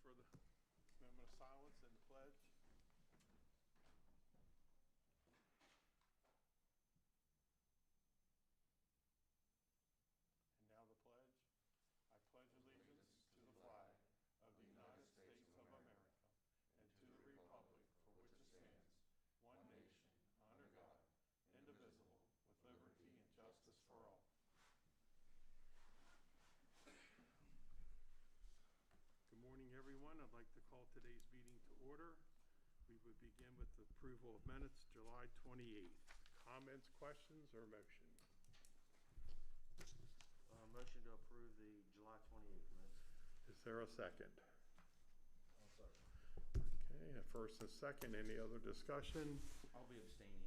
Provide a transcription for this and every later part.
for the moment of silence and the pledge. And now the pledge. I pledge allegiance to the flag of the United States of America and to the republic for which it stands, one nation, under God, indivisible, with liberty and justice for all. Good morning, everyone. I'd like to call today's meeting to order. We would begin with the approval of minutes, July 28th. Comments, questions, or motion? Motion to approve the July 28th minutes. Is there a second? I'll second. Okay, a first and second. Any other discussion? I'll be abstaining.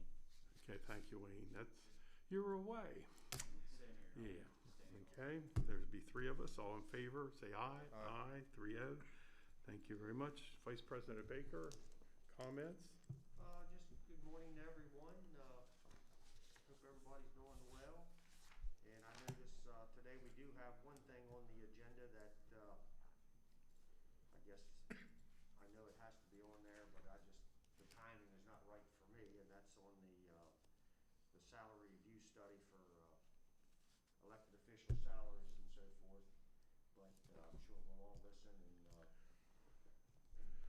Okay, thank you, Wayne. You're away. Same here. Yeah. Okay, there'd be three of us. All in favor, say aye. Aye. 3-0. Thank you very much. Vice President Baker, comments? Just good morning to everyone. Hope everybody's doing well. And I notice today we do have one thing on the agenda that I guess I know it has to be on there, but the timing is not right for me, and that's on the salary review study for elected official salaries and so forth. But I'm sure we'll all listen, and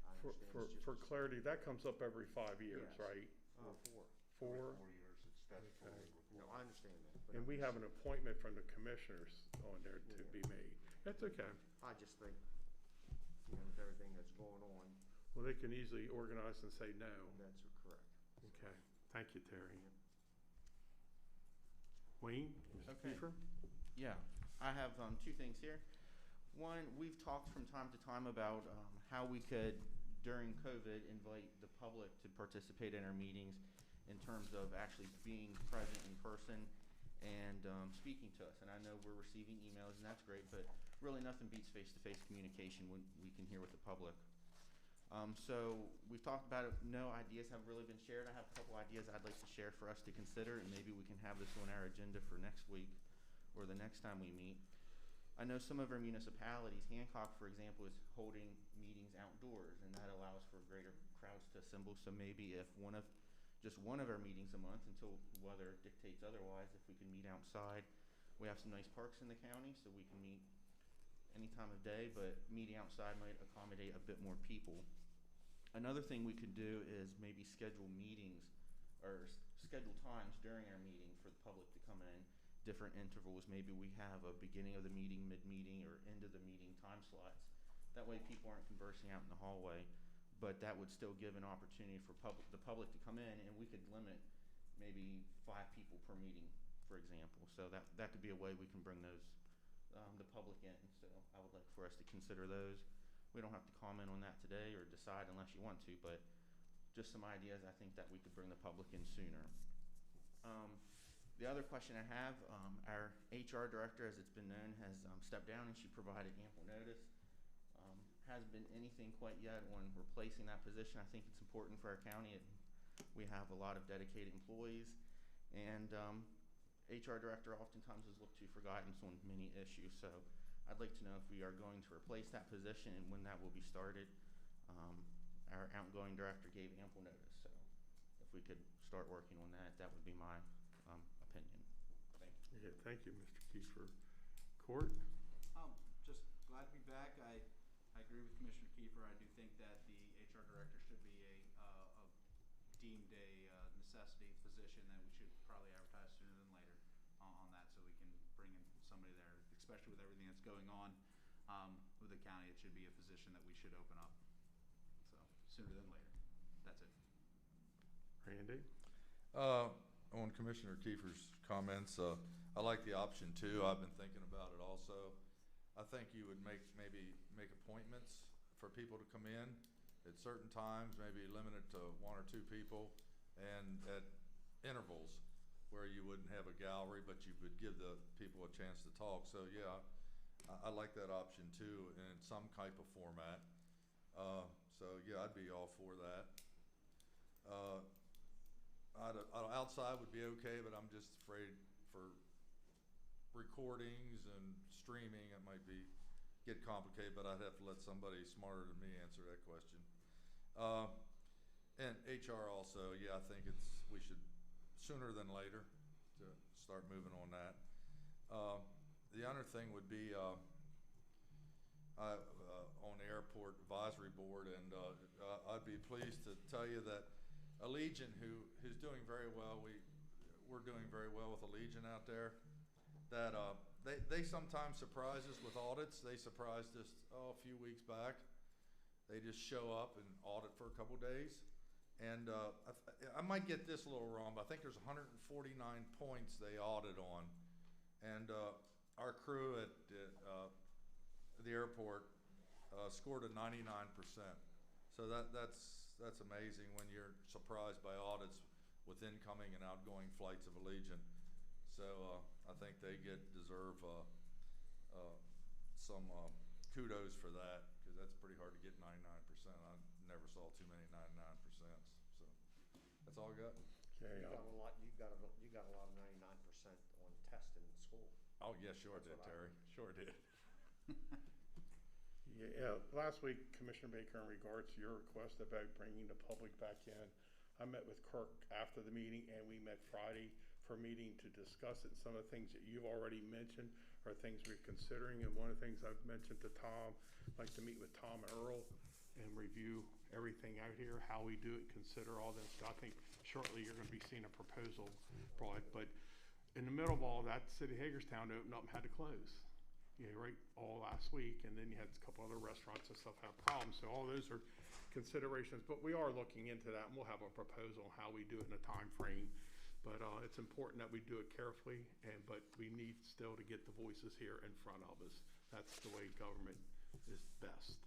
I understand For clarity, that comes up every 5 years, yes. right? Four. 4? 4 years, it's statutory. Okay. No, I understand that. But And we have an appointment from the commissioners on there to be made. That's okay. I just think, with everything that's going on, Well, they can easily organize and say no. that's correct. Okay. Thank you, Terry. Wayne? Mr. Okay. Kiefer? Yeah, I have two things here. One, we've talked from time to time about how we could, during COVID, invite the public to participate in our meetings in terms of actually being present in person and speaking to us. And I know we're receiving emails, and that's great, but really nothing beats face-to-face communication when we can hear with the public. So we've talked about it. No ideas have really been shared. I have a couple ideas I'd like to share for us to consider, and maybe we can have this on our agenda for next week or the next time we meet. I know some of our municipalities, Hancock, for example, is holding meetings outdoors, and that allows for greater crowds to assemble. So maybe if just one of our meetings a month, until weather dictates otherwise, if we can meet outside. We have some nice parks in the county, so we can meet any time of day, but meeting outside might accommodate a bit more people. Another thing we could do is maybe schedule meetings or schedule times during our meeting for the public to come in, different intervals. Maybe we have a beginning of the meeting, mid-meeting, or end of the meeting time slots. That way people aren't conversing out in the hallway, but that would still give an opportunity for the public to come in, and we could limit maybe 5 people per meeting, for example. So that could be a way we can bring those the public in. So I would like for us to consider those. We don't have to comment on that today or decide unless you want to, but just some ideas I think that we could bring the public in sooner. The other question I have, our HR director, as it's been known, has stepped down, and she provided ample notice. Hasn't been anything quite yet on replacing that position. I think it's important for our county. We have a lot of dedicated employees, and HR director oftentimes is looked to for guidance on many issues. So I'd like to know if we are going to replace that position and when that will be started. Our outgoing director gave ample notice, so if we could start working on that, that would be my opinion. Thank you. Yeah, thank you, Mr. Kiefer. Court? Just glad to be back. I agree with Commissioner Kiefer. I do think that the HR director should be deemed a necessity position that we should probably advertise sooner than later on that, so we can bring in somebody there, especially with everything that's going on with the county. It should be a position that we should open up. So sooner than later. That's it. Randy? On Commissioner Kiefer's comments, I like the option 2. I've been thinking about it also. I think you would maybe make appointments for people to come in at certain times, maybe limited to 1 or 2 people, and at intervals where you wouldn't have a gallery, but you would give the people a chance to talk. So yeah, I like that option too, in some type of format. So yeah, I'd be all for that. Outside would be okay, but I'm just afraid for recordings and streaming, it might be get complicated, but I'd have to let somebody smarter than me answer that question. And HR also, yeah, I think we should sooner than later to start moving on that. The other thing would be on the airport advisory board, and I'd be pleased to tell you that Allegiant, who's doing very well, we're doing very well with Allegiant out there, that they sometimes surprise us with audits. They surprised us a few weeks back. They just show up and audit for a couple days. And I might get this a little wrong, but I think there's 149 points they audit on. And our crew at the airport scored a 99%. So that's amazing when you're surprised by audits with incoming and outgoing flights of Allegiant. So I think they deserve some kudos for that, because that's pretty hard to get 99%. I never saw too many 99%. So that's all I got. Okay, you got a lot. You got a lot of 99% on testing in school. Oh yeah, sure That's did, what I Terry. Sure did. Yeah, last week, Commissioner Baker, in regards to your request about bringing the public back in, I met with Kirk after the meeting, and we met Friday for a meeting to discuss it. Some of the things that you've already mentioned are things we're considering, and one of the things I've mentioned to Tom, I'd like to meet with Tom and Earl and review everything out here, how we do it, consider all this. I think shortly you're going to be seeing a proposal brought, but in the middle of all that, City of Hagerstown opened up and had to close. Yeah, right, all last week, and then you had a couple other restaurants and stuff have problems. So all those are considerations, but we are looking into that, and we'll have a proposal on how we do it in a time frame. But it's important that we do it carefully, but we need still to get the voices here in front of us. That's the way government is best.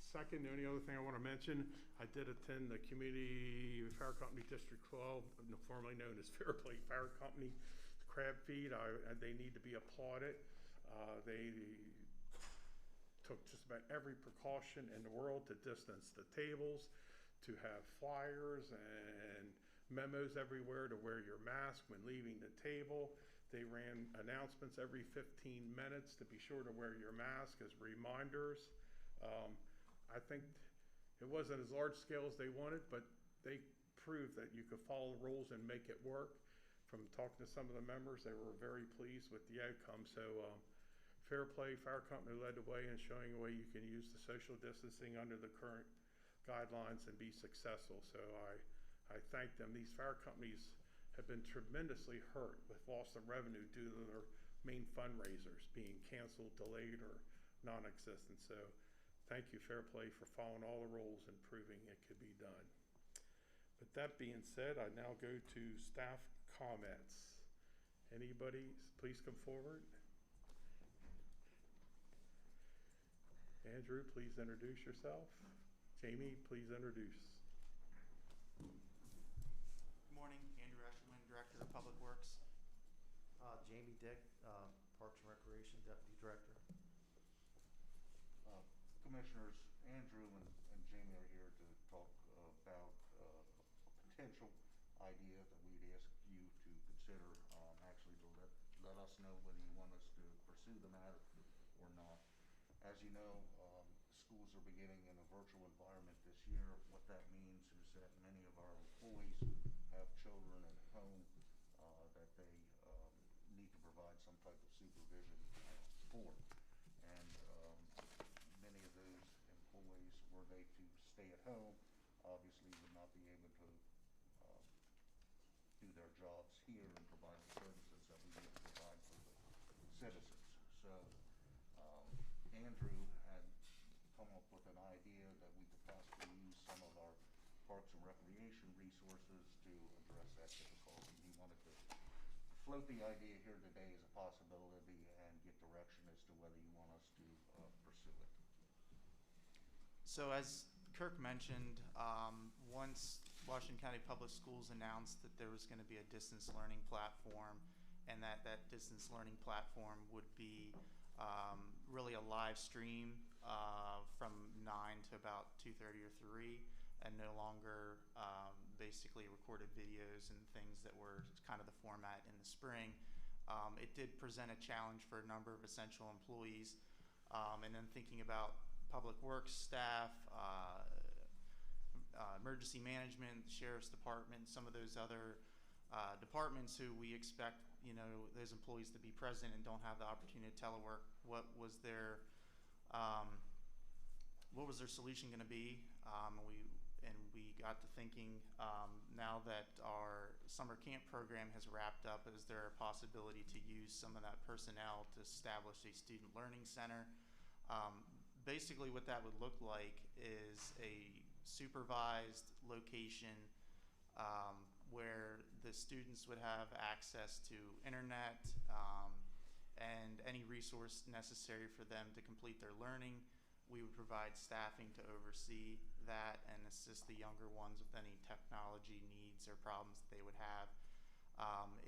Second, the only other thing I want to mention, I did attend the Community Fire Company District 12, formerly known as Fairplay Fire Company, the crab feed. They need to be applauded. They took just about every precaution in the world to distance the tables, to have flyers and memos everywhere to wear your mask when leaving the table. They ran announcements every 15 minutes to be sure to wear your mask as reminders. I think it wasn't as large scale as they wanted, but they proved that you could follow the rules and make it work. From talking to some of the members, they were very pleased with the outcome. So Fairplay Fire Company led the way in showing a way you can use the social distancing under the current guidelines and be successful. So I thank them. These fire companies have been tremendously hurt with loss of revenue due to their main fundraisers being canceled, delayed, or non-existent. So thank you, Fairplay, for following all the rules and proving it could be done. With that being said, I now go to staff comments. Anybody, please come forward. Andrew, please introduce yourself. Jamie, please introduce. Good morning, Andrew Eshelman, Director of Public Works. Jamie Dick, Parks and Recreation Deputy Director. Commissioners, Andrew and Jamie are here to talk about a potential idea that we'd ask you to consider, actually to let us know whether you want us to pursue the matter or not. As you know, schools are beginning in a virtual environment this year. What that means is that many of our employees have children at home that they need to provide some type of supervision for. And many of those employees, were they to stay at home, obviously would not be able to do their jobs here and provide the services that we need to provide for the citizens. So Andrew had come up with an idea that we could possibly use some of our parks and recreation resources to address that difficulty. He wanted to float the idea here today as a possibility and get direction as to whether you want us to pursue it. So as Kirk mentioned, once Washington County Public Schools announced that there was going to be a distance learning platform, and that distance learning platform would be really a live stream from 9 to about 2:30 or 3, and no longer basically recorded videos and things that were kind of the format in the spring. It did present a challenge for a number of essential employees. and then thinking about public works staff, emergency management, sheriff's department, some of those other departments who we expect, those employees to be present and don't have the opportunity to telework. What was their solution going to be? We got to thinking, now that our summer camp program has wrapped up, is there a possibility to use some of that personnel to establish a student learning center? Basically what that would look like is a supervised location where the students would have access to internet and any resource necessary for them to complete their learning. We would provide staffing to oversee that and assist the younger ones with any technology needs or problems that they would have.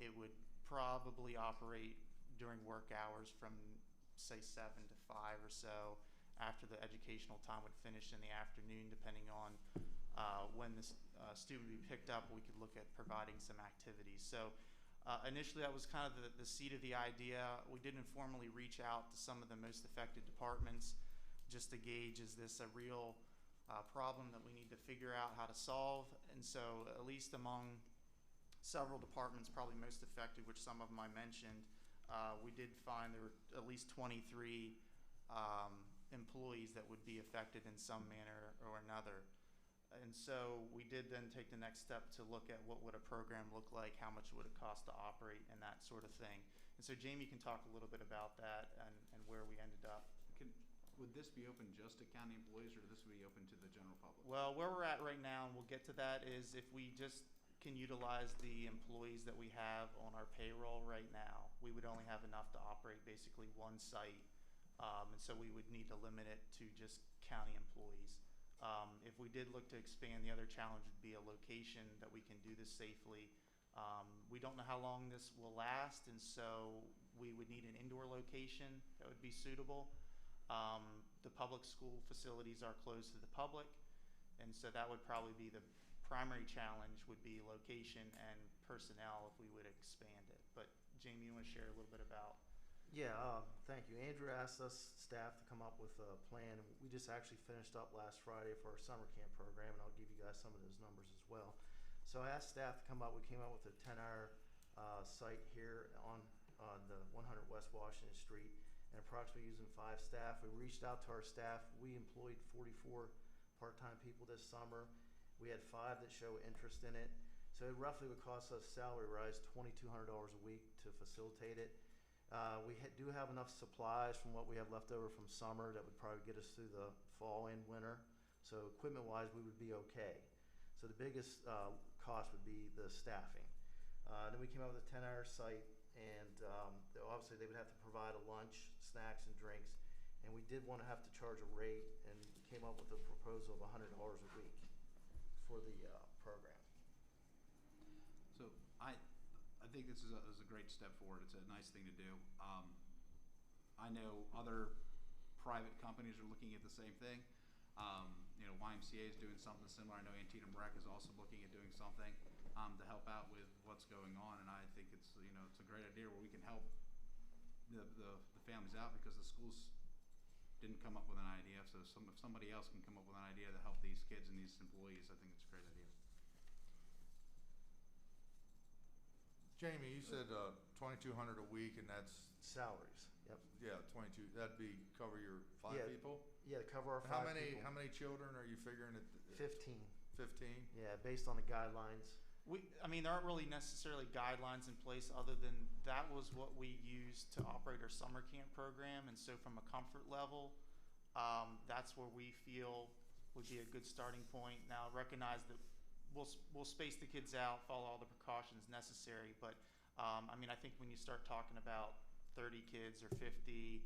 It would probably operate during work hours from, say, 7 to 5 or so. After the educational time would finish in the afternoon, depending on when this student would be picked up, we could look at providing some activities. So initially that was kind of the seed of the idea. We did informally reach out to some of the most affected departments just to gauge, is this a real problem that we need to figure out how to solve? And so at least among several departments probably most affected, which some of them I mentioned, we did find there were at least 23 employees that would be affected in some manner or another. And so we did then take the next step to look at what would a program look like, how much would it cost to operate, and that sort of thing. And so Jamie can talk a little bit about that and where we ended up. Would this be open just to county employees, or would this be open to the general public? Well, where we're at right now, and we'll get to that, is if we just can utilize the employees that we have on our payroll right now, we would only have enough to operate basically one site. And so we would need to limit it to just county employees. If we did look to expand, the other challenge would be a location that we can do this safely. We don't know how long this will last, and so we would need an indoor location that would be suitable. The public school facilities are closed to the public, and so that would probably be the primary challenge, would be location and personnel if we would expand it. But Jamie, you want to share a little bit about? Yeah, thank you. Andrew asked us staff to come up with a plan. We just actually finished up last Friday for our summer camp program, and I'll give you guys some of those numbers as well. So I asked staff to come up. We came up with a 10-hour site here on the 100 West Washington Street, and approximately using 5 staff. We reached out to our staff. We employed 44 part-time people this summer. We had 5 that show interest in it. So it roughly would cost us salary rise $2,200 a week to facilitate it. We do have enough supplies from what we have left over from summer that would probably get us through the fall and winter. So equipment-wise, we would be okay. So the biggest cost would be the staffing. Then we came up with a 10-hour site, and obviously they would have to provide a lunch, snacks, and drinks. And we did want to have to charge a rate, and came up with a proposal of $100 a week for the program. So I think this is a great step forward. It's a nice thing to do. I know other private companies are looking at the same thing. YMCA is doing something similar. I know Antietam Rec is also looking at doing something to help out with what's going on, and I think it's it's a great idea where we can help the families out, because the schools didn't come up with an idea. So if somebody else can come up with an idea to help these kids and these employees, I think it's a great idea. Jamie, you said $2,200 a week, and that's Salaries, yep. yeah, 22. That'd be cover your 5 Yeah. people. Yeah, to cover our 5 How many? people. How many children are you figuring? 15. 15. Yeah, based on the guidelines. There aren't really necessarily guidelines in place, other than that was what we used to operate our summer camp program. And so from a comfort level, that's where we feel would be a good starting point. Now, recognize that we'll space the kids out, follow all the precautions necessary. But I think when you start talking about 30 kids or 50,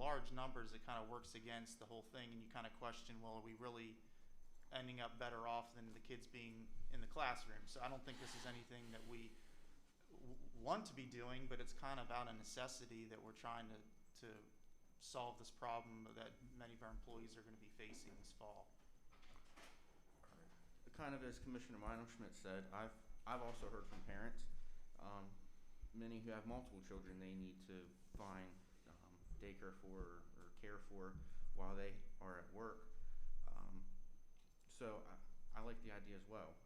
large numbers, it kind of works against the whole thing, and you kind of question, well, are we really ending up better off than the kids being in the classroom? So I don't think this is anything that we want to be doing, but it's kind of out of necessity that we're trying to solve this problem that many of our employees are going to be facing this fall. Kind of as Commissioner Meinelschmidt said, I've also heard from parents, many who have multiple children, they need to find daycare for or care for while they are at work. So I like the idea as well.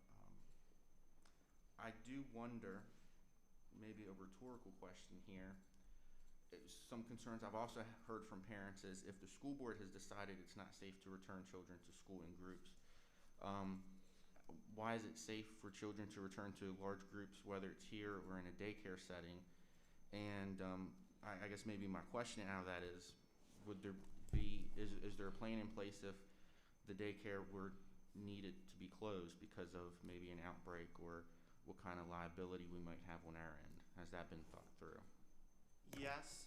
I do wonder, maybe a rhetorical question here, some concerns I've also heard from parents is if the school board has decided it's not safe to return children to school in groups, why is it safe for children to return to large groups, whether it's here or in a daycare setting? And I guess maybe my question out of that is, is there a plan in place if the daycare were needed to be closed because of maybe an outbreak, or what kind of liability we might have on our end? Has that been thought through? Yes,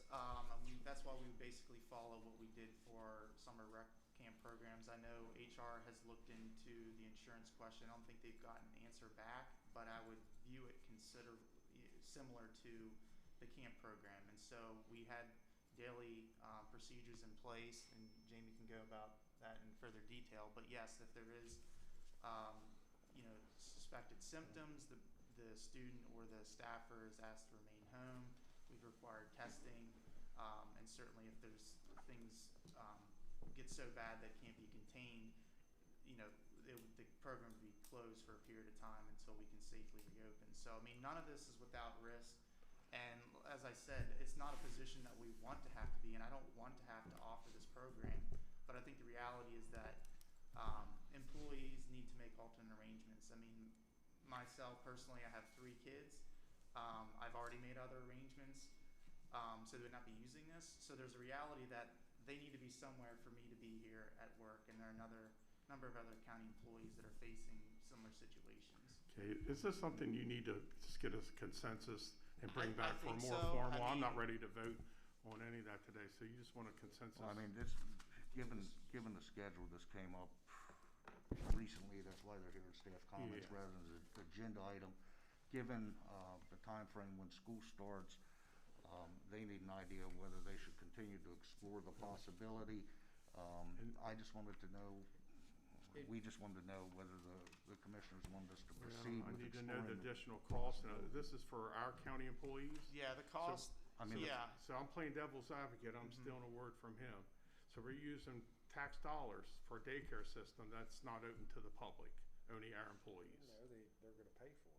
that's why we basically follow what we did for summer rec camp programs. I know HR has looked into the insurance question. I don't think they've gotten an answer back, but I would view it similar to the camp program. And so we had daily procedures in place, and Jamie can go about that in further detail. But yes, if there is, suspected symptoms, the student or the staffer is asked to remain home. We've required testing, and certainly if there's things get so bad that can't be contained, the program would be closed for a period of time until we can safely reopen. So, I mean, none of this is without risk. And as I said, it's not a position that we want to have to be in. I don't want to have to offer this program, but I think the reality is that employees need to make alternate arrangements. I mean, myself personally, I have 3 kids. I've already made other arrangements, so they would not be using this. So there's a reality that they need to be somewhere for me to be here at work, and there are another number of other county employees that are facing similar situations. Okay, is this something you need to just get us consensus and bring I back for think more so. formal? I I'm not mean- ready to vote on any of that today, so you just want a consensus? Well, I mean, given the schedule, this came up recently, that's why they're here in staff comments Yeah. rather than an agenda item. Given the time frame when school starts, they need an idea of whether they should continue to explore the possibility. I just wanted to know, we just wanted to know whether the commissioners wanted us to proceed I with need to know the exploring the additional cost. Now, this is for our county employees? Yeah, the cost. I mean, yeah. So I'm playing devil's advocate, I'm stealing a word from him. So we're using tax dollars for a daycare system that's not open to the public, only our employees. No, they're gonna pay for it.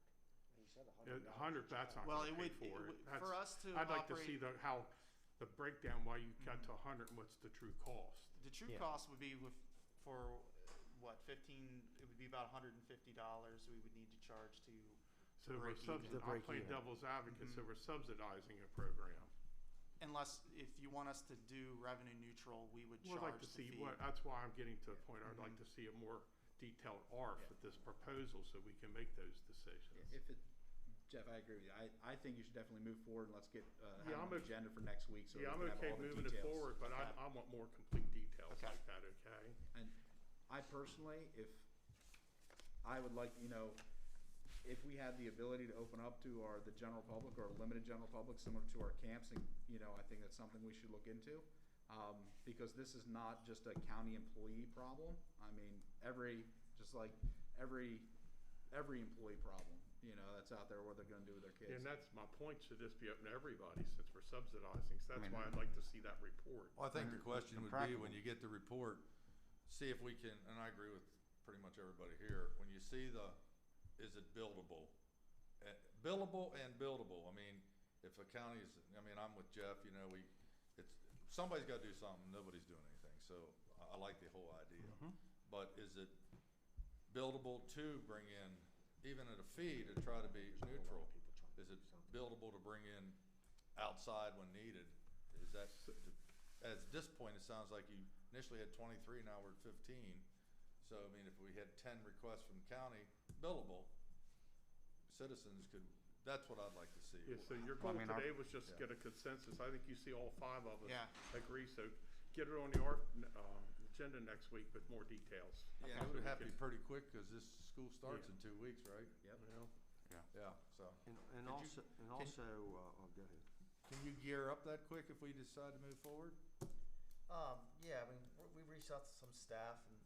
He said A hundred, that's not Well, gonna it pay would, for it. That's- for us to I'd like to operate, see how the breakdown, why you got to 100 and what's the true cost. the true Yeah. cost would be for what, 15, it would be about $150 we would need to charge to So we're break even. To I'm break playing even. devil's advocate, so Mhm. we're subsidizing a program. Unless, if you want us to do revenue neutral, we would Well, I'd charge like to the see fee. what, that's why I'm getting to the point, I'd like Mhm. to see a more detailed ARF with this proposal so we can make those decisions. Jeff, I agree with you. I think you should definitely move forward and let's get, Yeah, have I'm an o- agenda for next week so we Yeah, I'm can have okay all the moving it details. forward, but Okay. I want more complete details Okay. like that, okay? And I personally, if I would like, if we had the ability to open up to the general public or limited general public similar to our camps, and, I think that's something we should look into. Because this is not just a county employee problem. I mean, every employee problem, that's out there, what they're gonna do with their kids. And that's my point, should this be open to everybody since we're subsidizing? So I that's mean- why I'd like to see that report. Well, I think the And question would be, practical. when you get the report, see if we can, and I agree with pretty much everybody here, when you see is it buildable? Billable and buildable. I mean, if a county is, I'm with Jeff, somebody's gotta do something, nobody's doing anything, so I like the whole idea. But is it buildable to bring in, even at a fee, to try to be neutral? Is it buildable to bring in outside when needed? Is that, at this point, it sounds like you initially had 23, now we're at 15. So, if we had 10 requests from the county, billable, citizens could, that's what I'd like to see. Yeah, so your Well, goal I mean, our- today was just Yeah. get a consensus. I think you see all 5 of us Yeah. agree, so get it on the agenda next week with more details. Yeah, it would have to be pretty quick, because this school starts Yeah. in 2 weeks, right? Yep. Yeah, so. And Could you- also, oh, go ahead. Can you gear up that quick if we decide to move forward? Yeah, we reached out to some staff and,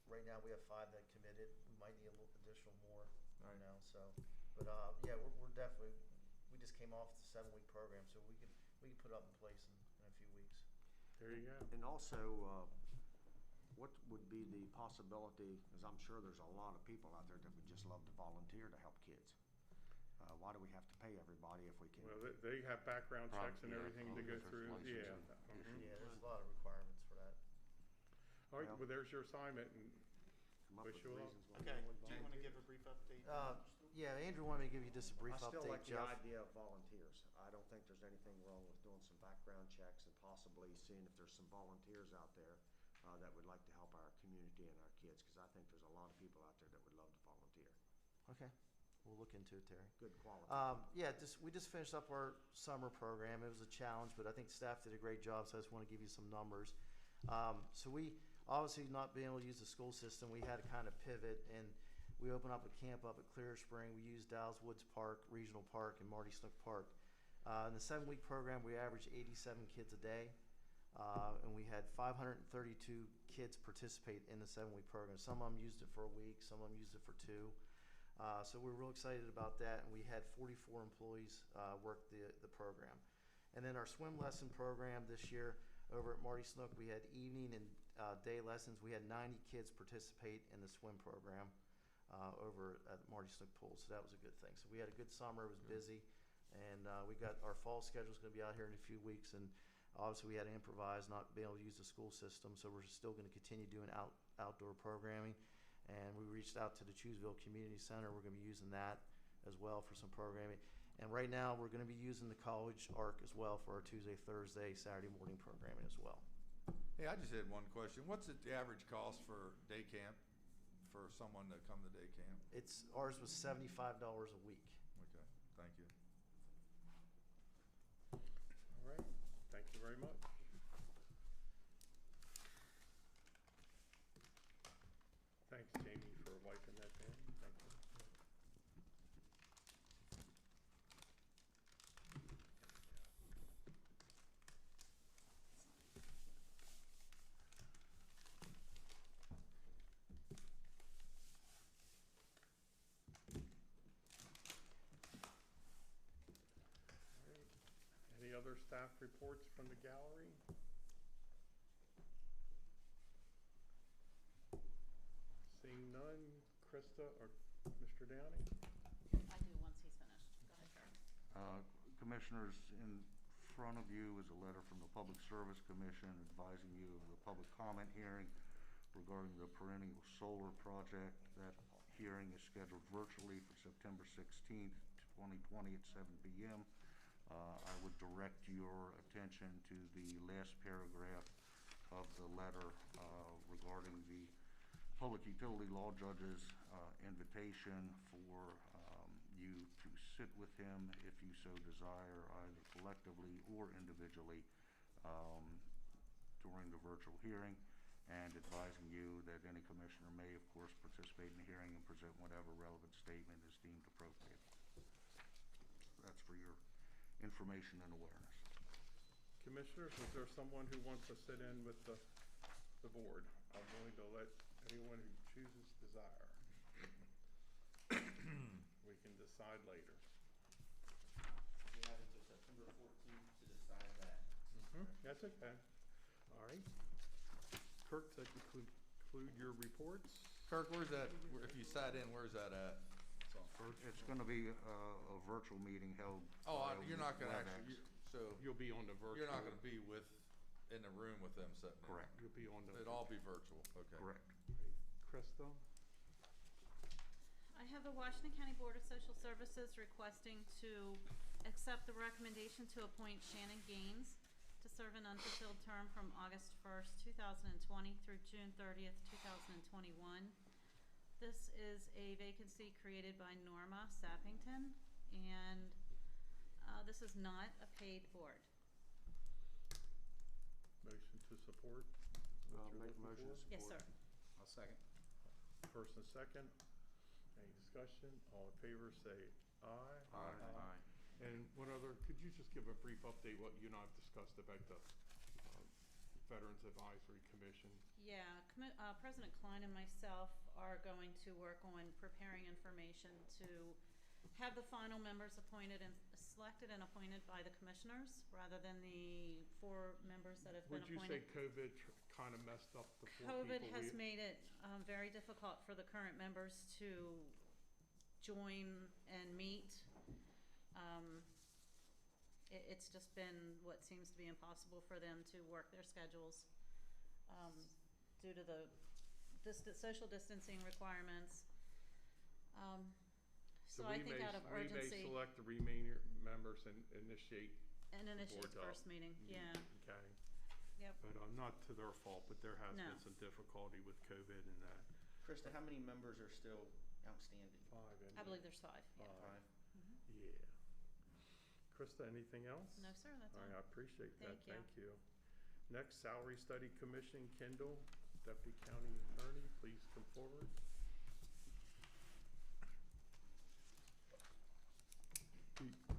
right now we have 5 that committed. We might need a little additional more, Right. so. But, yeah, we're definitely, we just came off the 7-week program, so we can put it up in place in a few weeks. There you go. And also, what would be the possibility, because I'm sure there's a lot of people out there that would just love to volunteer to help kids. Why do we have to pay everybody if we can? Well, they have background checks and Yeah, everything to go there's through, yeah. licensing Mhm. Yeah, there's a lot of requirements for that. All right, well, there's your assignment, and Come up wish with you luck. reasons why Okay, no one do you want to volunteers. give a brief update? Yeah, Andrew wanted me to give you just a brief I still update, like the Jeff. idea of volunteers. I don't think there's anything wrong with doing some background checks and possibly seeing if there's some volunteers out there that would like to help our community and our kids, because I think there's a lot of people out there that would love to volunteer. Okay, we'll look into it, Terry. Good quality. Yeah, we just finished up our summer program. It was a challenge, but I think staff did a great job, so I just want to give you some numbers. So we, obviously not being able to use the school system, we had to kind of pivot, and we opened up a camp up at Clear Spring. We used Dallas Woods Park, Regional Park, and Marty Snook Park. In the 7-week program, we averaged 87 kids a day, and we had 532 kids participate in the 7-week program. Some of them used it for a week, some of them used it for 2. So we're real excited about that, and we had 44 employees work the program. And then our swim lesson program this year over at Marty Snook, we had evening and day lessons. We had 90 kids participate in the swim program over at Marty Snook Pool, so that was a good thing. So we had a good summer. It was busy, and we got our fall schedule is going to be out here in a few weeks, and obviously we had to improvise, not being able to use the school system, so we're still going to continue doing outdoor programming. And we reached out to the Chewsville Community Center. We're going to be using that as well for some programming. And right now, we're going to be using the College Arc as well for our Tuesday, Thursday, Saturday morning programming as well. Hey, I just had one question. What's the average cost for day camp for someone to come to day camp? Ours was $75 a week. Okay, thank you. All right, thank you very much. Thanks, Jamie, for wiping that down. Thank you. All right. Any other staff reports from the gallery? Seeing none, Krista or Mr. Downey? I do once he's finished. Go ahead, Kurt. Commissioners, in front of you is a letter from the Public Service Commission advising you of the public comment hearing regarding the perennial solar project. That hearing is scheduled virtually for September 16th, 2020 at 7 p.m. I would direct your attention to the last paragraph of the letter regarding the Public Utility Law Judge's invitation for you to sit with him if you so desire, either collectively or individually during the virtual hearing, and advising you that any commissioner may, of course, participate in the hearing and present whatever relevant statement is deemed appropriate. That's for your information and awareness. Commissioners, is there someone who wants to sit in with the board? I'm willing to let anyone who chooses desire. We can decide later. We have until September 14th to decide that. That's okay. All right. Kirk, that conclude your reports? Kirk, where's that, if you sat in, where's that at? It's going to be a virtual meeting held. You're not gonna WebEx. actually, so You'll be on the virtual. you're not gonna be in the room with them sitting there? Correct. You'll be on the. It'll all be virtual, okay. Correct. Krista? I have the Washington County Board of Social Services requesting to accept the recommendation to appoint Shannon Gaines to serve an unfulfilled term from August 1st, 2020 through June 30th, 2021. This is a vacancy created by Norma Sappington, and this is not a paid board. Motion to support? I'll make a motion to support. Yes, sir. I'll second. First and second. Any discussion? All in favor, say aye. Aye. And one other, could you just give a brief update what you and I have discussed about the Veterans Advisory Commission? Yeah, President Klein and myself are going to work on preparing information to have the final members appointed and selected and appointed by the commissioners rather than the 4 members that have been Would you appointed. say COVID kind of messed up the 4 people? COVID has made it very difficult for the current members to join and meet. It's just been what seems to be impossible for them to work their schedules due to the social distancing requirements. So I think out of We may urgency select the remaining members and initiate. and initiate board the first up. meeting, yeah, Okay. yep. But not to their fault, but there has No. been some difficulty with COVID and that. Krista, how many members are still outstanding? 5. I believe there's 5, yeah. 5? Yeah. Krista, anything else? No, sir, that's All right, I all. appreciate that. Thank you. Thank you. Next, Salary Study Commission, Kendall, Deputy County Attorney, please come forward.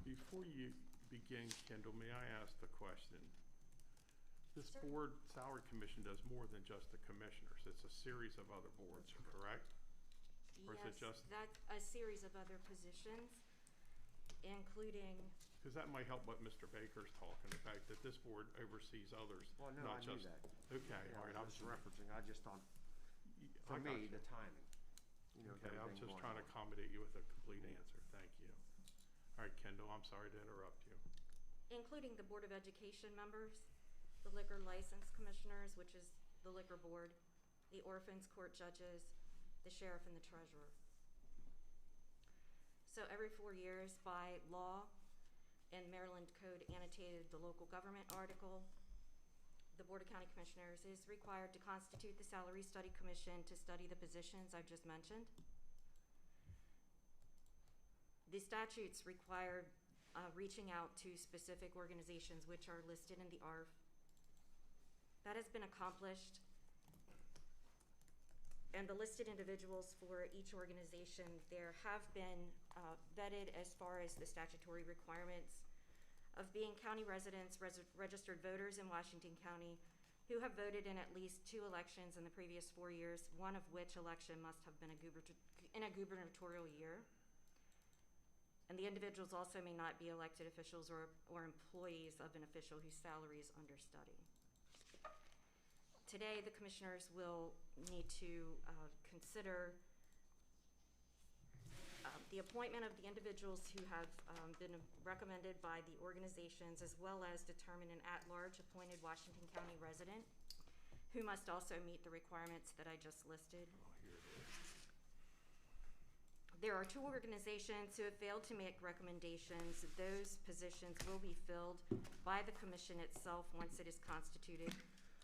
Before you begin, Kendall, may I ask the question? This board, Salary Commission, does more than just the commissioners. It's a series of other boards, correct? Or is it just- That's a series of other positions, including, Because that might help what Mr. Baker's talking about, that this board oversees others, Well, no, not I knew just. that. Okay, Yeah, all right, I I'm was sorry. referencing, I just thought, I for got me, you. the timing. You know, with Okay, I was everything just going trying to on. accommodate you with a complete answer. Thank you. All right, Kendall, I'm sorry to interrupt you. including the Board of Education members, the liquor license commissioners, which is the liquor board, the orphans court judges, the sheriff, and the treasurer. So every 4 years by law and Maryland Code annotated the local government article, the Board of County Commissioners is required to constitute the Salary Study Commission to study the positions I've just mentioned. The statutes require reaching out to specific organizations which are listed in the ARF. That has been accomplished, and the listed individuals for each organization there have been vetted as far as the statutory requirements of being county residents, registered voters in Washington County, who have voted in at least 2 elections in the previous 4 years, one of which election must have been in a gubernatorial year. And the individuals also may not be elected officials or employees of an official whose salary is understudy. Today, the commissioners will need to consider the appointment of the individuals who have been recommended by the organizations, as well as determine an at-large appointed Washington County resident who must also meet the requirements that I just listed. There are 2 organizations who have failed to make recommendations. Those positions will be filled by the commission itself once it is constituted.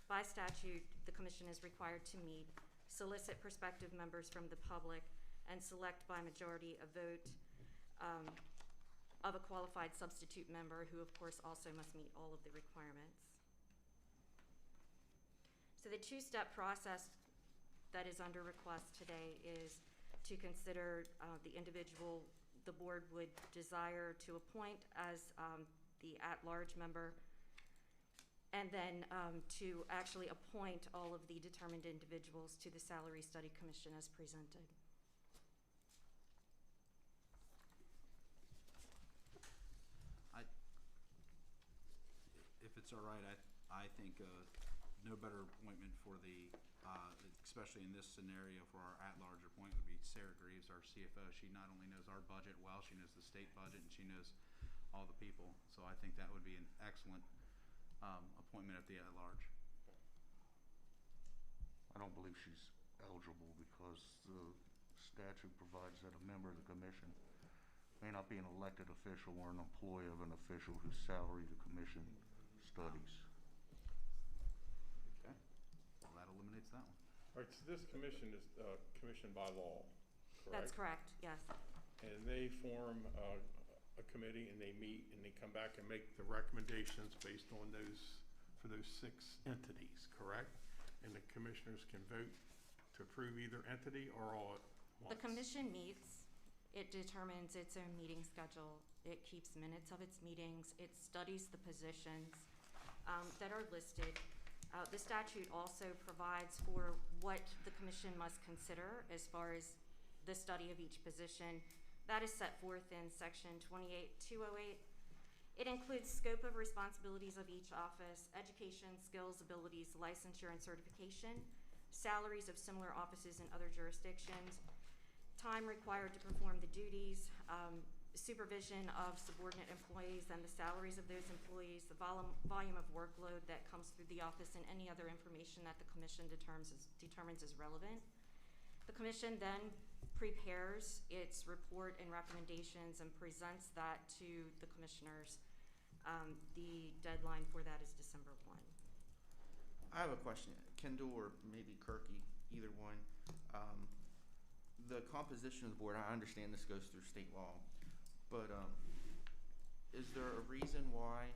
By statute, the commission is required to meet, solicit prospective members from the public, and select by majority a vote of a qualified substitute member, who of course also must meet all of the requirements. So the 2-step process that is under request today is to consider the individual the board would desire to appoint as the at-large member, and then to actually appoint all of the determined individuals to the Salary Study Commission as presented. If it's all right, I think no better appointment for the, especially in this scenario for our at-large appointment would be Sarah Greaves, our CFO. She not only knows our budget well, she knows the state budget, and she knows all the people. So I think that would be an excellent appointment at the at-large. I don't believe she's eligible because the statute provides that a member of the commission may not be an elected official or an employee of an official whose salary the commission studies. Okay. Well, that eliminates that one. All right, so this commission is commissioned by law, correct? That's correct, yes. And they form a committee, and they meet, and they come back and make the recommendations based on those, for those 6 entities, correct? And the commissioners can vote to approve either entity or all at once? The commission meets, it determines its own meeting schedule, it keeps minutes of its meetings, it studies the positions that are listed. The statute also provides for what the commission must consider as far as the study of each position, That is set forth in section 28208. It includes scope of responsibilities of each office, education, skills, abilities, licensure, and certification, salaries of similar offices in other jurisdictions, time required to perform the duties, supervision of subordinate employees and the salaries of those employees, the volume of workload that comes through the office, and any other information that the commission determines is relevant. The commission then prepares its report and recommendations and presents that to the commissioners. The deadline for that is December 1. I have a question. Kendall or maybe Kirky, either one. The composition of the board, I understand this goes through state law, but is there a reason why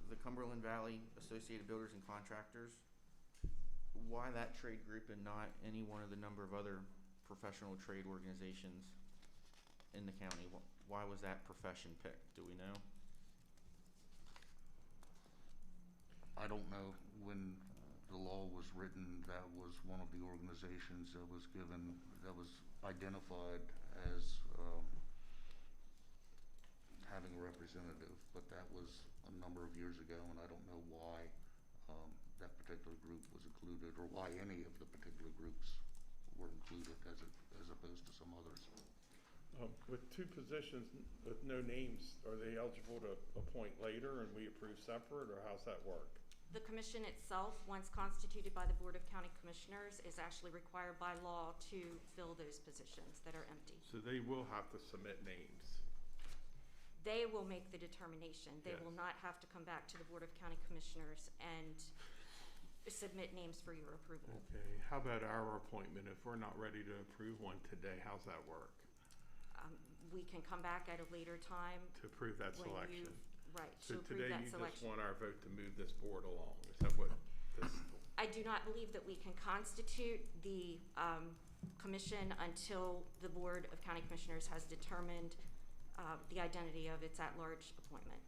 the Cumberland Valley Associated Builders and Contractors, why that trade group and not any one of the number of other professional trade organizations in the county? Why was that profession picked? Do we know? I don't know. When the law was written, that was one of the organizations that was identified as having a representative, but that was a number of years ago, and I don't know why that particular group was included, or why any of the particular groups were included as opposed to some others. With two positions with no names, are they eligible to appoint later and we approve separate, or how's that work? The commission itself, once constituted by the Board of County Commissioners, is actually required by law to fill those positions that are empty. So they will have to submit names. They will make the determination. They Yes. will not have to come back to the Board of County Commissioners and submit names for your approval. Okay, how about our appointment? If we're not ready to approve one today, how's that work? We can come back at a later time. To approve that when selection? you've- Right, So to approve today that you just selection. want our vote to move this board along, is that what this? I do not believe that we can constitute the commission until the Board of County Commissioners has determined the identity of its at-large appointment.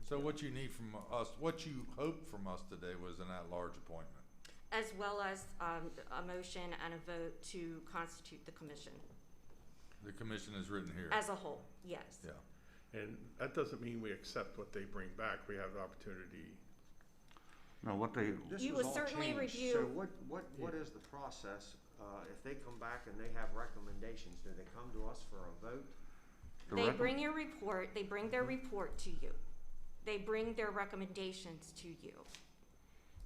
So what you need from us, what you hope from us today was an at-large appointment. As well as a motion and a vote to constitute the commission. The commission is written here. As a whole, yes. Yeah. And that doesn't mean we accept what they bring back. We have the opportunity. No, what they, This You was will all certainly changed. review- So what is the process, if they come back and they have recommendations, do they come to us for a vote? They bring your report, they bring their report to you. They bring their recommendations to you.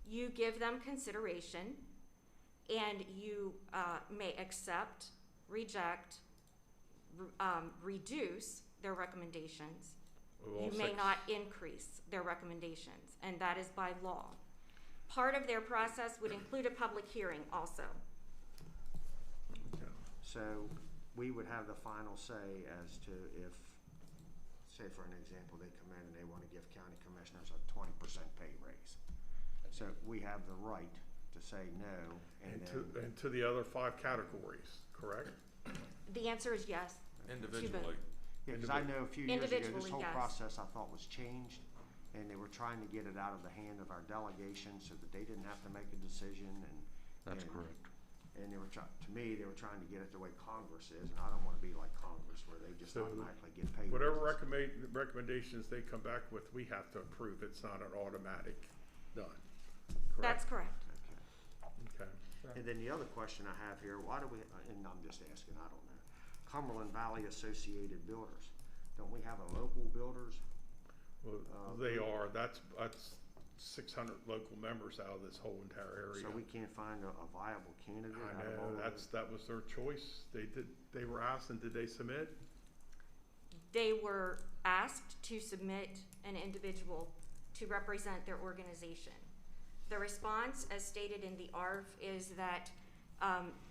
You give them consideration, and you may accept, reject, reduce their recommendations. Well, You may six- not increase their recommendations, and that is by law. Part of their process would include a public hearing also. Okay. So we would have the final say as to if, say for an example, they come in and they want to give county commissioners a 20% pay raise. So we have the right to say no, and then, And to the other 5 categories, correct? The answer is yes. Individually. yeah, because I know a few years ago, this Individually, whole yes. process I thought was changed, and they were trying to get it out of the hand of our delegation so that they didn't have to make a decision, and. that's and- correct. And they were to me, they were trying to get it the way Congress is, and I don't want to be like Congress where they just So automatically get paid. Whatever raises. recommendations they come back with, we have to approve. It's not an automatic done. That's correct. Okay. Okay. And then the other question I have here, why do we, and I'm just asking, I don't know, Cumberland Valley Associated Builders, don't we have a local builders? Well, they are, that's 600 local members out of this whole entire area. So we can't find a viable candidate I out of all know, of that was their choice. They were asked, and did they submit? They were asked to submit an individual to represent their organization. The response, as stated in the ARV, is that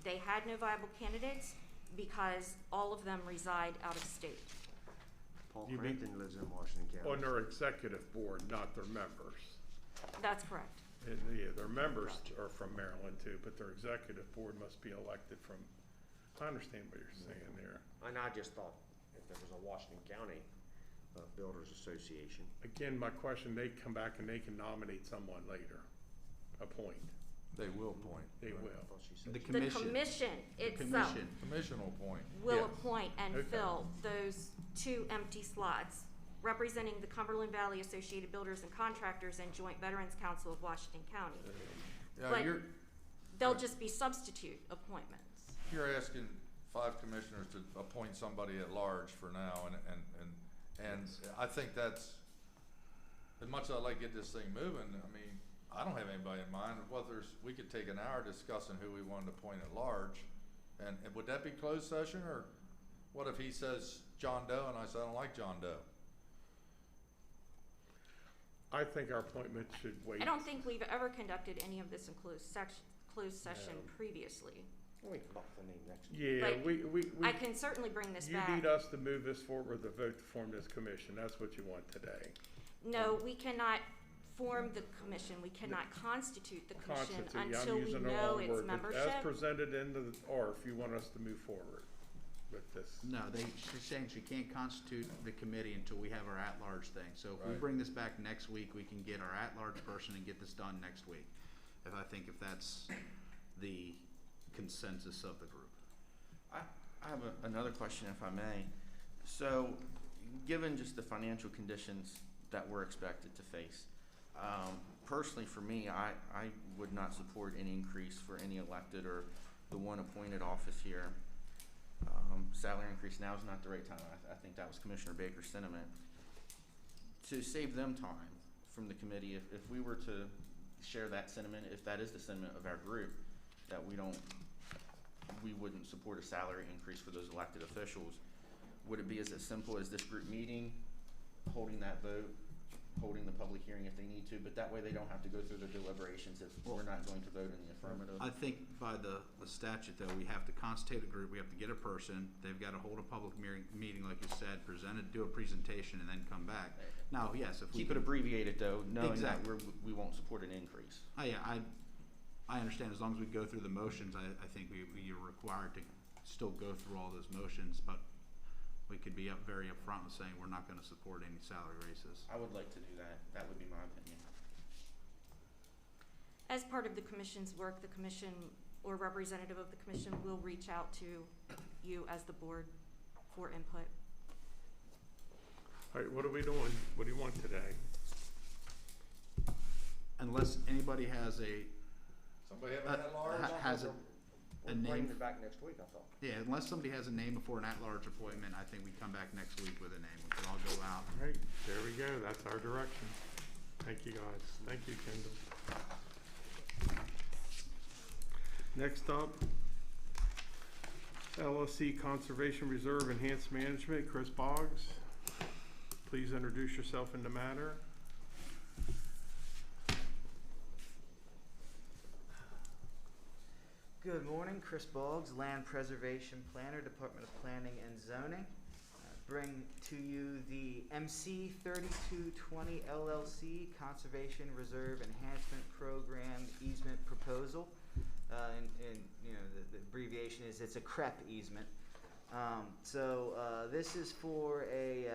they had no viable candidates because all of them reside out of state. Paul You mean- Crampton lives in Washington County. On their executive board, not their members. That's correct. And, yeah, their members are from Maryland too, but their executive board must be elected from, I understand what you're saying there. And I just thought if there was a Washington County Builders Association. Again, my question, they come back and they can nominate someone later, appoint. They will appoint. They will. I thought she said The she- The commission. commission The itself commission. Commission will appoint. will Yes. appoint and Okay. fill those 2 empty slots, representing the Cumberland Valley Associated Builders and Contractors and Joint Veterans Council of Washington County. Yeah, But they'll Right. just be substitute appointments. you're asking 5 commissioners to appoint somebody at large for now, and I think that's, as much as I'd like to get this thing moving, I mean, I don't have anybody in mind. We could take an hour discussing who we wanted to appoint at large, and would that be closed session, or what if he says John Doe and I say I don't like John Doe? I think our appointment should wait. I don't think we've ever conducted any of this in closed session No. previously. We can come up with a name next week. Yeah, But we, I can certainly bring this you back. need us to move this forward with a vote to form this commission. That's what you want today. No, we cannot form the commission. We cannot constitute the commission Constitute, until I'm we using the know wrong its word, but membership. as presented in the, or if you want us to move forward with this. No, she's saying she can't constitute the committee until we have our at-large thing. So if we Right. bring this back next week, we can get our at-large person and get this done next week. If that's the consensus of the group. I have another question, if I may. So, given just the financial conditions that we're expected to face, personally for me, I would not support any increase for any elected or the one appointed office here. Salary increase now is not the right time. I think that was Commissioner Baker's sentiment. To save them time from the committee, if we were to share that sentiment, if that is the sentiment of our group, that we wouldn't support a salary increase for those elected officials, would it be as simple as this group meeting, holding that vote, holding the public hearing if they need to, but that way they don't have to go through the deliberations if we're not going to vote in the affirmative? I think by the statute, though, we have to constitute a group, we have to get a person, they've got to hold a public meeting, like you said, present it, do a presentation, and then come back. Now, yes, if we Keep it abbreviated though, knowing that Exactly. we won't support an increase. Yeah, I understand, as long as we go through the motions, I think you're required to still go through all those motions, but we could be very upfront with saying we're not gonna support any salary raises. I would like to do that. That would be my opinion. As part of the commission's work, the commission or representative of the commission will reach out to you as the board for input. All right, what are we doing? What do you want today? Unless anybody has Somebody have an at-large? has a We're name. bringing it back next week, I thought. unless somebody has a name before an at-large appointment, I think we come back next week with a name. We could all go out. All right, there we go. That's our direction. Thank you, guys. Thank you, Kendall. Next up, LLC Conservation Reserve Enhanced Management, Chris Boggs. Please introduce yourself in the matter. Good morning, Chris Boggs, Land Preservation Planner, Department of Planning and Zoning. Bring to you the MC 3220 LLC Conservation Reserve Enhancement Program Easement Proposal. And you know, the abbreviation is, it's a CREP easement. This is for a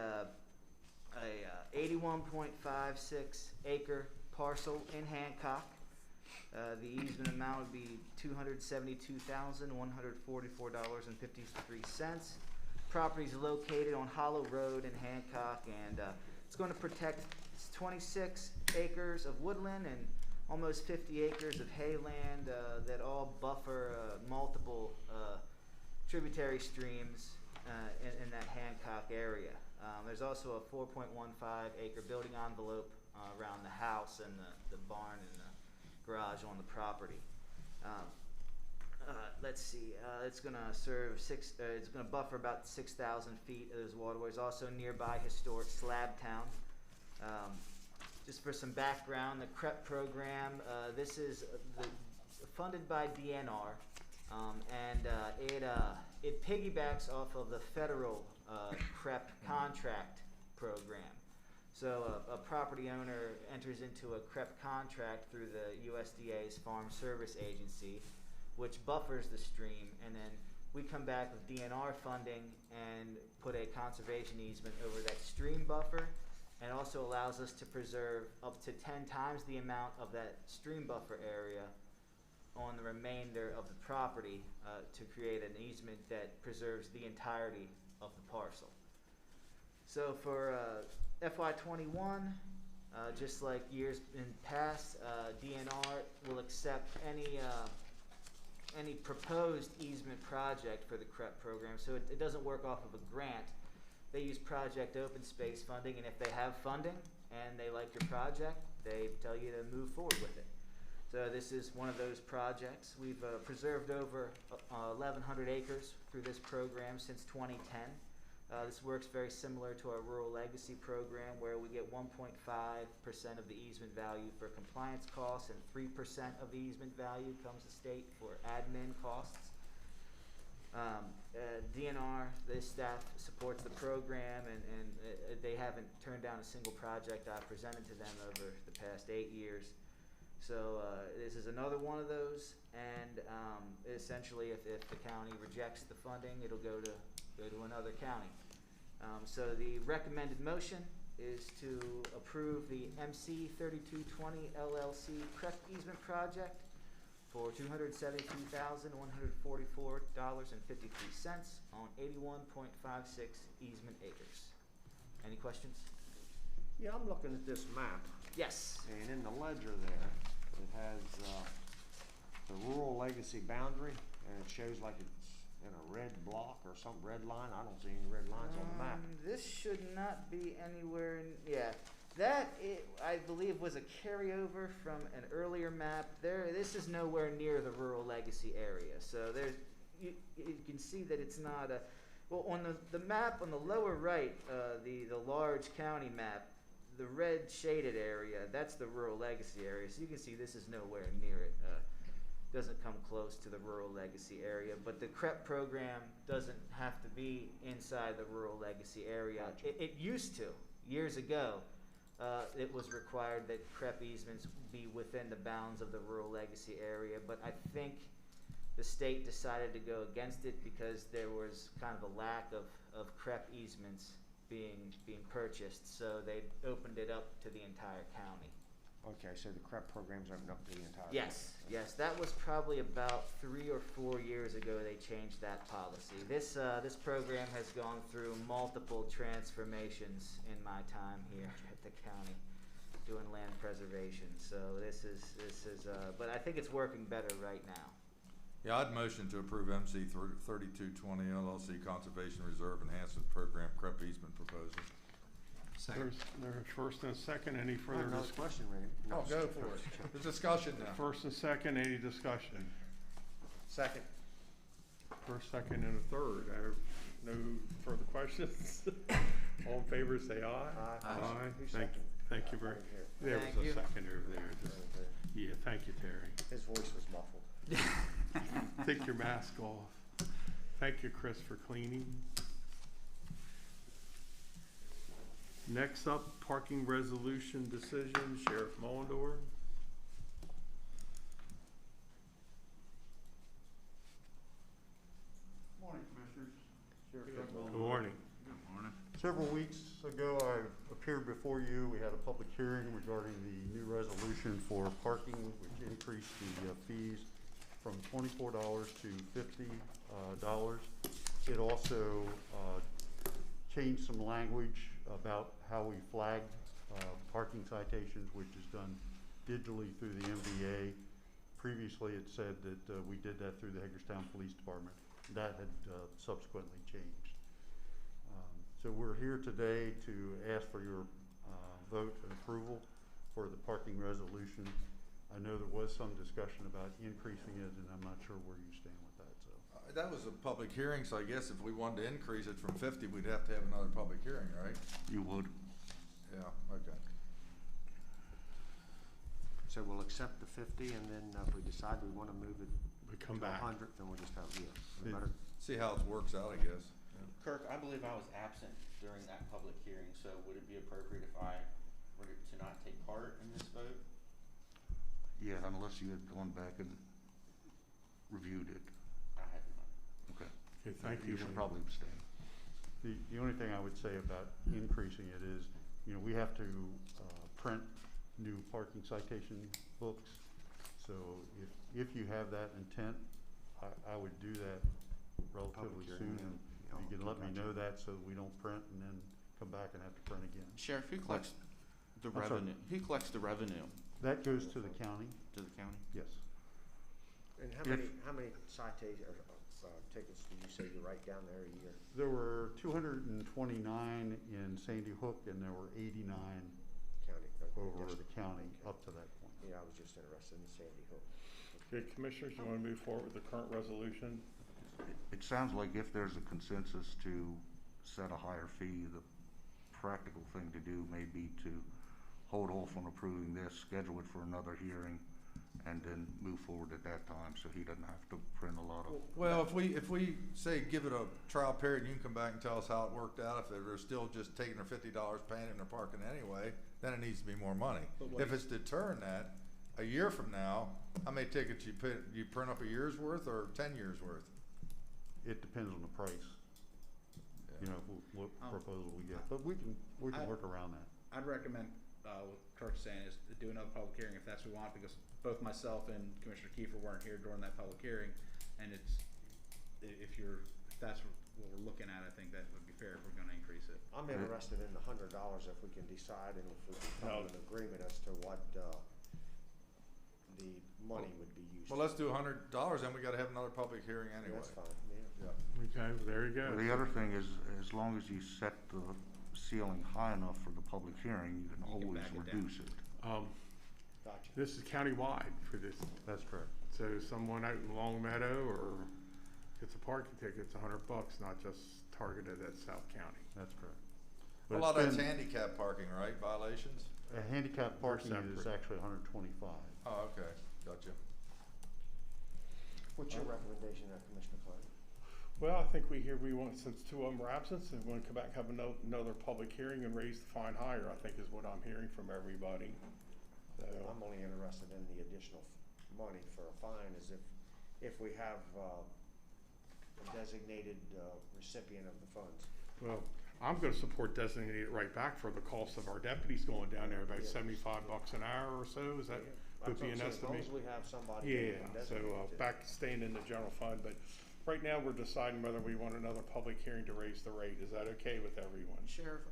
81.56 acre parcel in Hancock. The easement amount would be $272,144.53. Property is located on Hollow Road in Hancock, and it's going to protect 26 acres of woodland and almost 50 acres of hayland that all buffer multiple tributary streams in that Hancock area. There's also a 4.15 acre building envelope around the house and the barn and the garage on the property. Let's see, it's gonna it's gonna buffer about 6,000 feet of those waterways. Also nearby historic Slab Town. Just for some background, the CREP program, this is funded by DNR, and it piggybacks off of the federal CREP contract program. So a property owner enters into a CREP contract through the USDA's Farm Service Agency, which buffers the stream, and then we come back with DNR funding and put a conservation easement over that stream buffer, and also allows us to preserve up to 10 times the amount of that stream buffer area on the remainder of the property to create an easement that preserves the entirety of the parcel. So for FY '21, just like years in past, DNR will accept any proposed easement project for the CREP program. So it doesn't work off of a grant. They use project open space funding, and if they have funding and they like your project, they tell you to move forward with it. So this is one of those projects. We've preserved over 1,100 acres through this program since 2010. This works very similar to our Rural Legacy program, where we get 1.5% of the easement value for compliance costs, and 3% of the easement value comes to state for admin costs. DNR, the staff supports the program, and they haven't turned down a single project I've presented to them over the past 8 years. So this is another one of those, and essentially if the county rejects the funding, it'll go to another county. So the recommended motion is to approve the MC 3220 LLC CREP easement project for $272,144.53 on 81.56 easement acres. Any questions? Yeah, I'm looking at this map, Yes. and in the ledger there, it has the rural legacy boundary, and it shows like it's in a red block or some red line. I don't see any red lines on the map. This should not be anywhere. Yeah, that I believe was a carryover from an earlier map. This is nowhere near the rural legacy area. So you can see that it's not a. Well, on the map on the lower right, the large county map, the red shaded area, that's the rural legacy area. So you can see this is nowhere near it. Doesn't come close to the rural legacy area, but the CREP program doesn't have to be inside the rural legacy area. Gotcha. It used to, years ago. It was required that CREP easements be within the bounds of the rural legacy area, but I think the state decided to go against it because there was kind of a lack of CREP easements being purchased, so they opened it up to the entire county. Okay, so the CREP program's opened up to the entire. Yes, that was probably about 3 or 4 years ago they changed that policy. This program has gone through multiple transformations in my time here at the county doing land preservation. So this is but I think it's working better right now. Yeah, I'd motion to approve MC 3220 LLC Conservation Reserve Enhancement Program CREP easement proposal. There's first and a second. Any further Another discussion? question, Randy? Oh, go for it. The discussion now. First and second, any discussion? Second. First, second, and a third. I have no further questions. All in favor, say aye. Aye. Who Thank you very. There Thank was you. a second over there. Yeah, thank you, Terry. His voice was muffled. Take your mask off. Thank you, Chris, for cleaning. Next up, parking resolution decision, Sheriff Mullendorf. Morning, Commissioners. Good morning. Several weeks ago, I appeared before you. We had a public hearing regarding the new resolution for parking, which increased the fees from $24 to $50. It also changed some language about how we flag parking citations, which is done digitally through the MVA. Previously, it said that we did that through the Hagerstown Police Department. That had subsequently changed. So we're here today to ask for your vote and approval for the parking resolution. I know there was some discussion about increasing it, and I'm not sure where you stand with that. So That was a public hearing, so I guess if we wanted to increase it from 50, we'd have to have another public hearing, right? you would. Yeah, okay. So we'll accept the 50, and then if we decide we want to move it We come to back. 100, then we'll just have, Yeah. better. See how it works out, I guess. Kirk, I believe I was absent during that public hearing, so would it be appropriate if I were to not take part in this vote? Yeah, unless you had gone back and reviewed it. I have not. Okay. Okay, thank you. You should probably abstain. The only thing I would say about increasing it is, we have to print new parking citation books. So if you have that intent, I would do that relatively Public soon. hearing, And you can let me know gotcha. that so that we don't print and then come back and have to print again. Sheriff, who collects the I'm sorry? revenue? Who collects the revenue? That goes to the county, To the county? yes. And how many citations, or tickets did you say you write down there a year? There were 229 in Sandy Hook and there were 89 County? over Just the county up to that point. Yeah, I was just interested in Sandy Hook. Okay, Commissioners, you want to move forward with the current resolution? It sounds like if there's a consensus to set a higher fee, the practical thing to do may be to hold off on approving this, schedule it for another hearing, and then move forward at that time, so he doesn't have to print a lot of. Well, if we say give it a trial period, you can come back and tell us how it worked out. If they're still just taking their $50, paying it, and they're parking anyway, then it needs to be more money. But what If it's deterring that, a year from now, how many tickets you print up a year's worth or 10 years worth? It depends on the price, you know, what proposal we get, but we can work around that. I'd recommend, what Kirk's saying is to do another public hearing if that's what we want, because both myself and Commissioner Kiefer weren't here during that public hearing, and it's, if that's what we're looking at, I think that would be fair if we're gonna increase it. I'm interested in the $100 if we can decide and if we can come to an agreement as to what, the money would be used. Well, let's do $100, then we gotta have another public hearing anyway. That's fine, yeah. Okay, there you go. The other thing is, as long as you set the ceiling high enough for the public hearing, you can You can always back it down. reduce it. Gotcha. This is countywide for this. That's correct. So someone out in Long Meadow or gets a parking ticket, it's $100, not just targeted at South County. That's correct. A But lot of it's that's been- handicap parking, right? Violations? Handicap parking is separate. actually 125. Oh, okay, gotcha. What's your recommendation there, Commissioner Klein? Well, I think we want, since two of them are absent, and we want to come back and have another public hearing and raise the fine higher, I think is what I'm hearing from everybody. So, I'm only interested in the additional money for a fine is if we have, a designated, recipient of the funds. well, I'm gonna support designating it right back for the cost of our deputies going down there, about Yeah. $75 an hour or so, is that would That's be what an I'm saying, as long estimate? as we have somebody. Yeah, that so, designated it. back, staying in the general fund, but right now, we're deciding whether we want another public hearing to raise the rate, is that okay with everyone? Sheriff,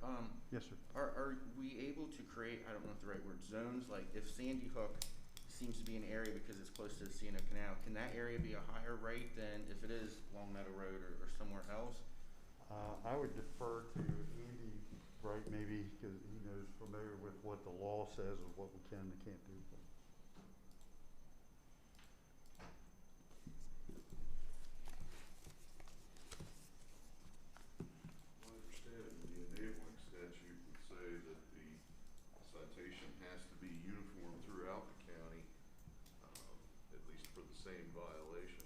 Yes, sir. are we able to create, I don't know if the right word, zones? Like if Sandy Hook seems to be an area because it's close to the C&O Canal, can that area be a higher rate than if it is Long Meadow Road or somewhere else? I would defer to Andy, right, maybe, because he knows familiar with what the law says of what we can and can't do. My understanding, the enabling statute would say that the citation has to be uniform throughout the county, at least for the same violation.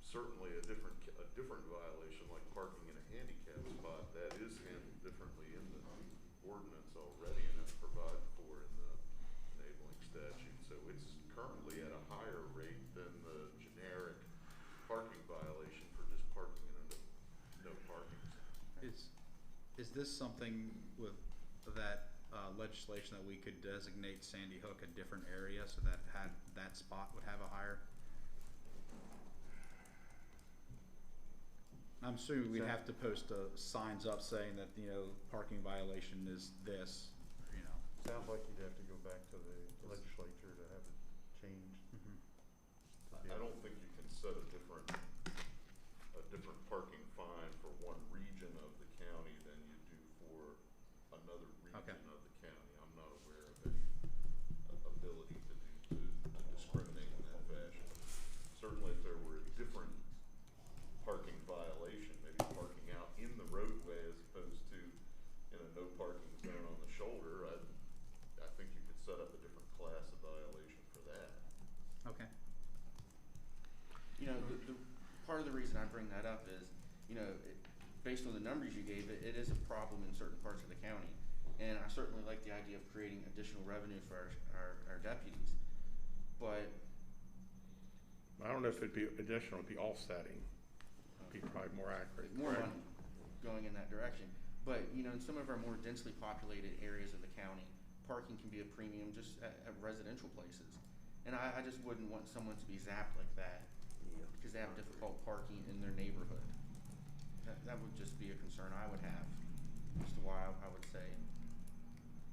Certainly a different violation, like parking in a handicap spot, that is handled differently in the ordinance already, and it's provided for in the enabling statute. So it's currently at a higher rate than the generic parking violation for just parking in a no parking zone. Is this something with that legislation that we could designate Sandy Hook a different area so that that spot would have a higher? I'm assuming we'd have to post signs up saying that, parking violation is this, Sounds like you'd have to go back to the legislature to have it changed. I don't think you can set a different parking fine for one region of the county than you do for another Okay. region of the county. I'm not aware of any ability to discriminate in that fashion. Certainly if there were a different parking violation, maybe parking out in the roadway as opposed to in a no parking zone on the shoulder, I think you could set up a different class of violation for that. Okay. The part of the reason I bring that up is, based on the numbers you gave, it is a problem in certain parts of the county. And I certainly like the idea of creating additional revenue for our deputies. But I don't know if it'd be additional, it'd be offsetting, be probably more accurate. more correct? money going in that direction. But, in some of our more densely populated areas of the county, parking can be a premium just at residential places. And I just wouldn't want someone to be zapped like that Yeah. because they have difficult parking in their neighborhood. That would just be a concern I would have as to why I would say,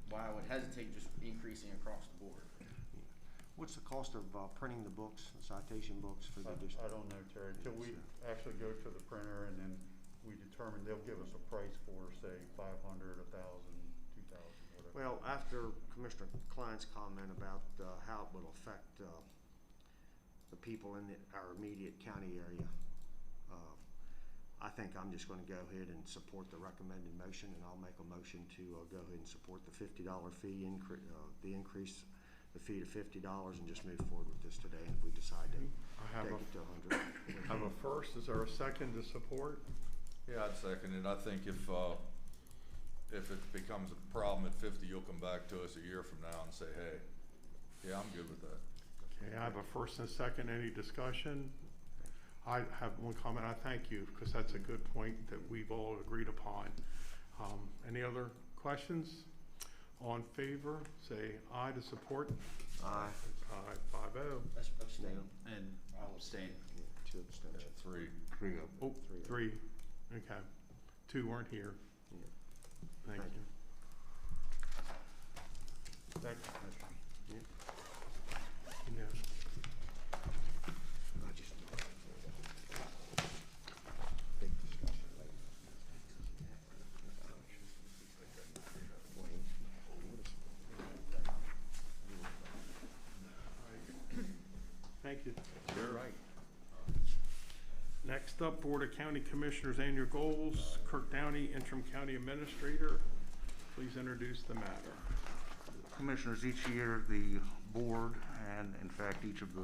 why I would hesitate just increasing across the board. What's the cost of printing the books, the citation books for the district? I don't know, Terry, until we actually go to the printer and then we determine, they'll give us a price for, say, 500, 1,000, 2,000, whatever. Well, after Commissioner Klein's comment about how it will affect the people in our immediate county area, I think I'm just gonna go ahead and support the recommended motion, and I'll make a motion to go ahead and support the $50 fee increase, the fee to $50, and just move forward with this today. And if we decide to I have take a- it to 100. I have a first, is there a second to support? Yeah, I'd second it. I think if it becomes a problem at 50, you'll come back to us a year from now and say, hey, yeah, I'm good with that. Okay, I have a first and a second, any discussion? I have one comment, I thank you, because that's a good point that we've all agreed upon. Any other questions? All in favor, say aye to support. Aye. Aye, 5-0. Abstain. And I'll abstain. Yeah, 2 abstentions. 3. 3 of them. Oh, 3, okay. 2 weren't here. Yeah. Thank Thank you. Thank you, Commissioner. Yeah. I just big discussion later. Thank you. You're right. Next up, Board of County Commissioners Annual Goals. Kirk Downey, Interim County Administrator. Please introduce the matter. Commissioners, each year the board, and in fact each of the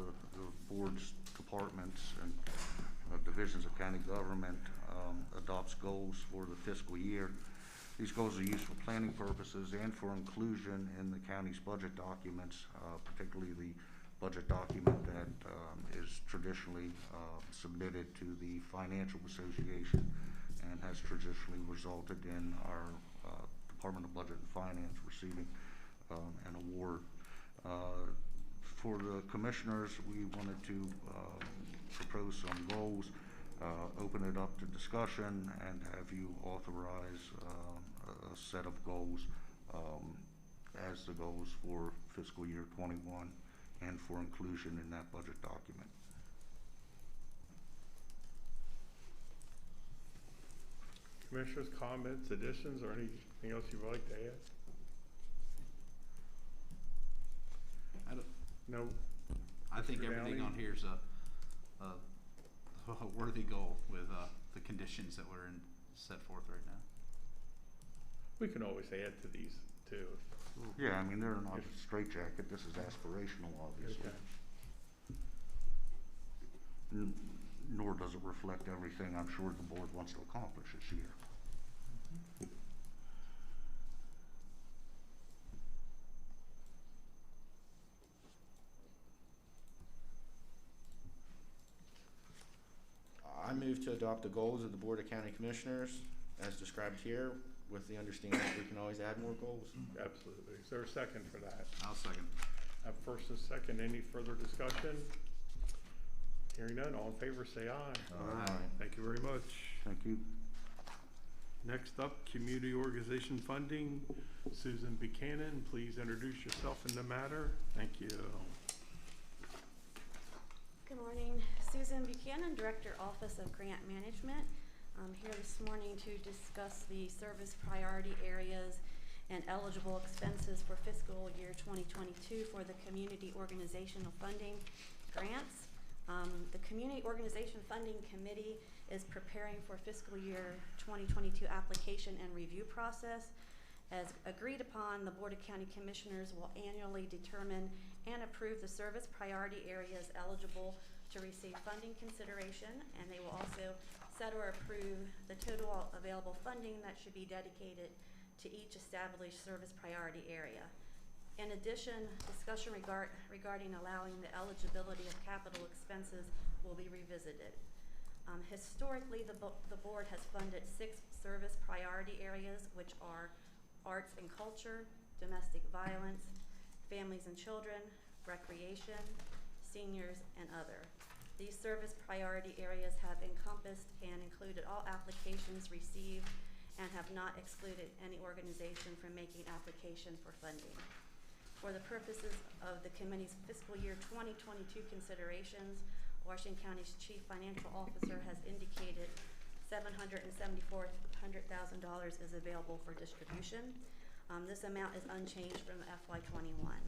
board's departments and divisions of county government adopts goals for the fiscal year. These goals are used for planning purposes and for inclusion in the county's budget documents, particularly the budget document that is traditionally submitted to the Financial Association and has traditionally resulted in our Department of Budget and Finance receiving an award. For the commissioners, we wanted to propose some goals, open it up to discussion, and have you authorize a set of goals as the goals for fiscal year 21 and for inclusion in that budget document. Commissioners, comments, additions, or anything else you'd like to add? No? I think Mr. everything Downey? on here is a worthy goal with the conditions that were set forth right now. We can always add to these too. Yeah, I mean, they're not a straitjacket. This is aspirational, obviously. Okay. Nor does it reflect everything I'm sure the board wants to accomplish this year. I move to adopt the goals of the Board of County Commissioners as described here, with the understanding that we can always add more goals. Absolutely. Is there a second for that? I'll second. Have first and second. Any further discussion? Hearing none, all in favor say aye. Aye. Thank you very much. Thank you. Next up, community organization funding. Susan Buchanan, please introduce yourself in the matter. Thank you. Good morning, Susan Buchanan, Director, Office of Grant Management. I'm here this morning to discuss the service priority areas and eligible expenses for fiscal year 2022 for the Community Organizational Funding grants. The Community Organization Funding Committee is preparing for fiscal year 2022 application and review process. As agreed upon, the Board of County Commissioners will annually determine and approve the service priority areas eligible to receive funding consideration, and they will also set or approve the total available funding that should be dedicated to each established service priority area. In addition, discussion regarding allowing the eligibility of capital expenses will be revisited. Historically, the board has funded 6 service priority areas, which are arts and culture, domestic violence, families and children, recreation, seniors, and other. These service priority areas have encompassed and included all applications received and have not excluded any organization from making application for funding. For the purposes of the committee's fiscal year 2022 considerations, Washington County's Chief Financial Officer has indicated $774,000 is available for distribution. This amount is unchanged from FY21.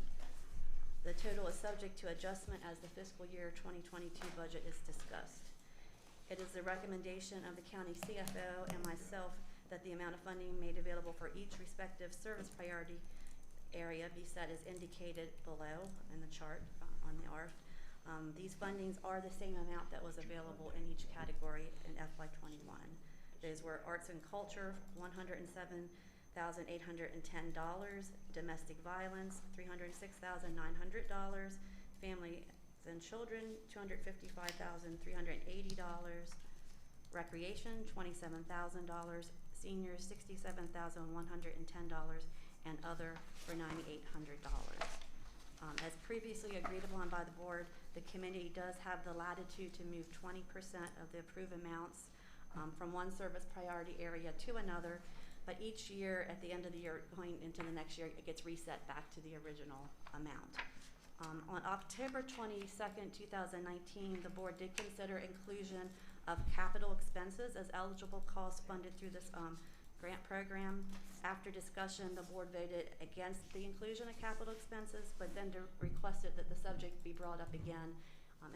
The total is subject to adjustment as the fiscal year 2022 budget is discussed. It is the recommendation of the county CFO and myself that the amount of funding made available for each respective service priority area be set as indicated below in the chart on the ARF. These fundings are the same amount that was available in each category in FY21. Those were arts and culture, $107,810, domestic violence, $306,900, family and children, $255,380, recreation, $27,000, seniors, $67,110, and other for $9,800. As previously agreed upon by the board, the committee does have the latitude to move 20% of the approved amounts from one service priority area to another, but each year, at the end of the year, going into the next year, it gets reset back to the original amount. On October 22nd, 2019, the board did consider inclusion of capital expenses as eligible costs funded through this grant program. After discussion, the board voted against the inclusion of capital expenses, but then requested that the subject be brought up again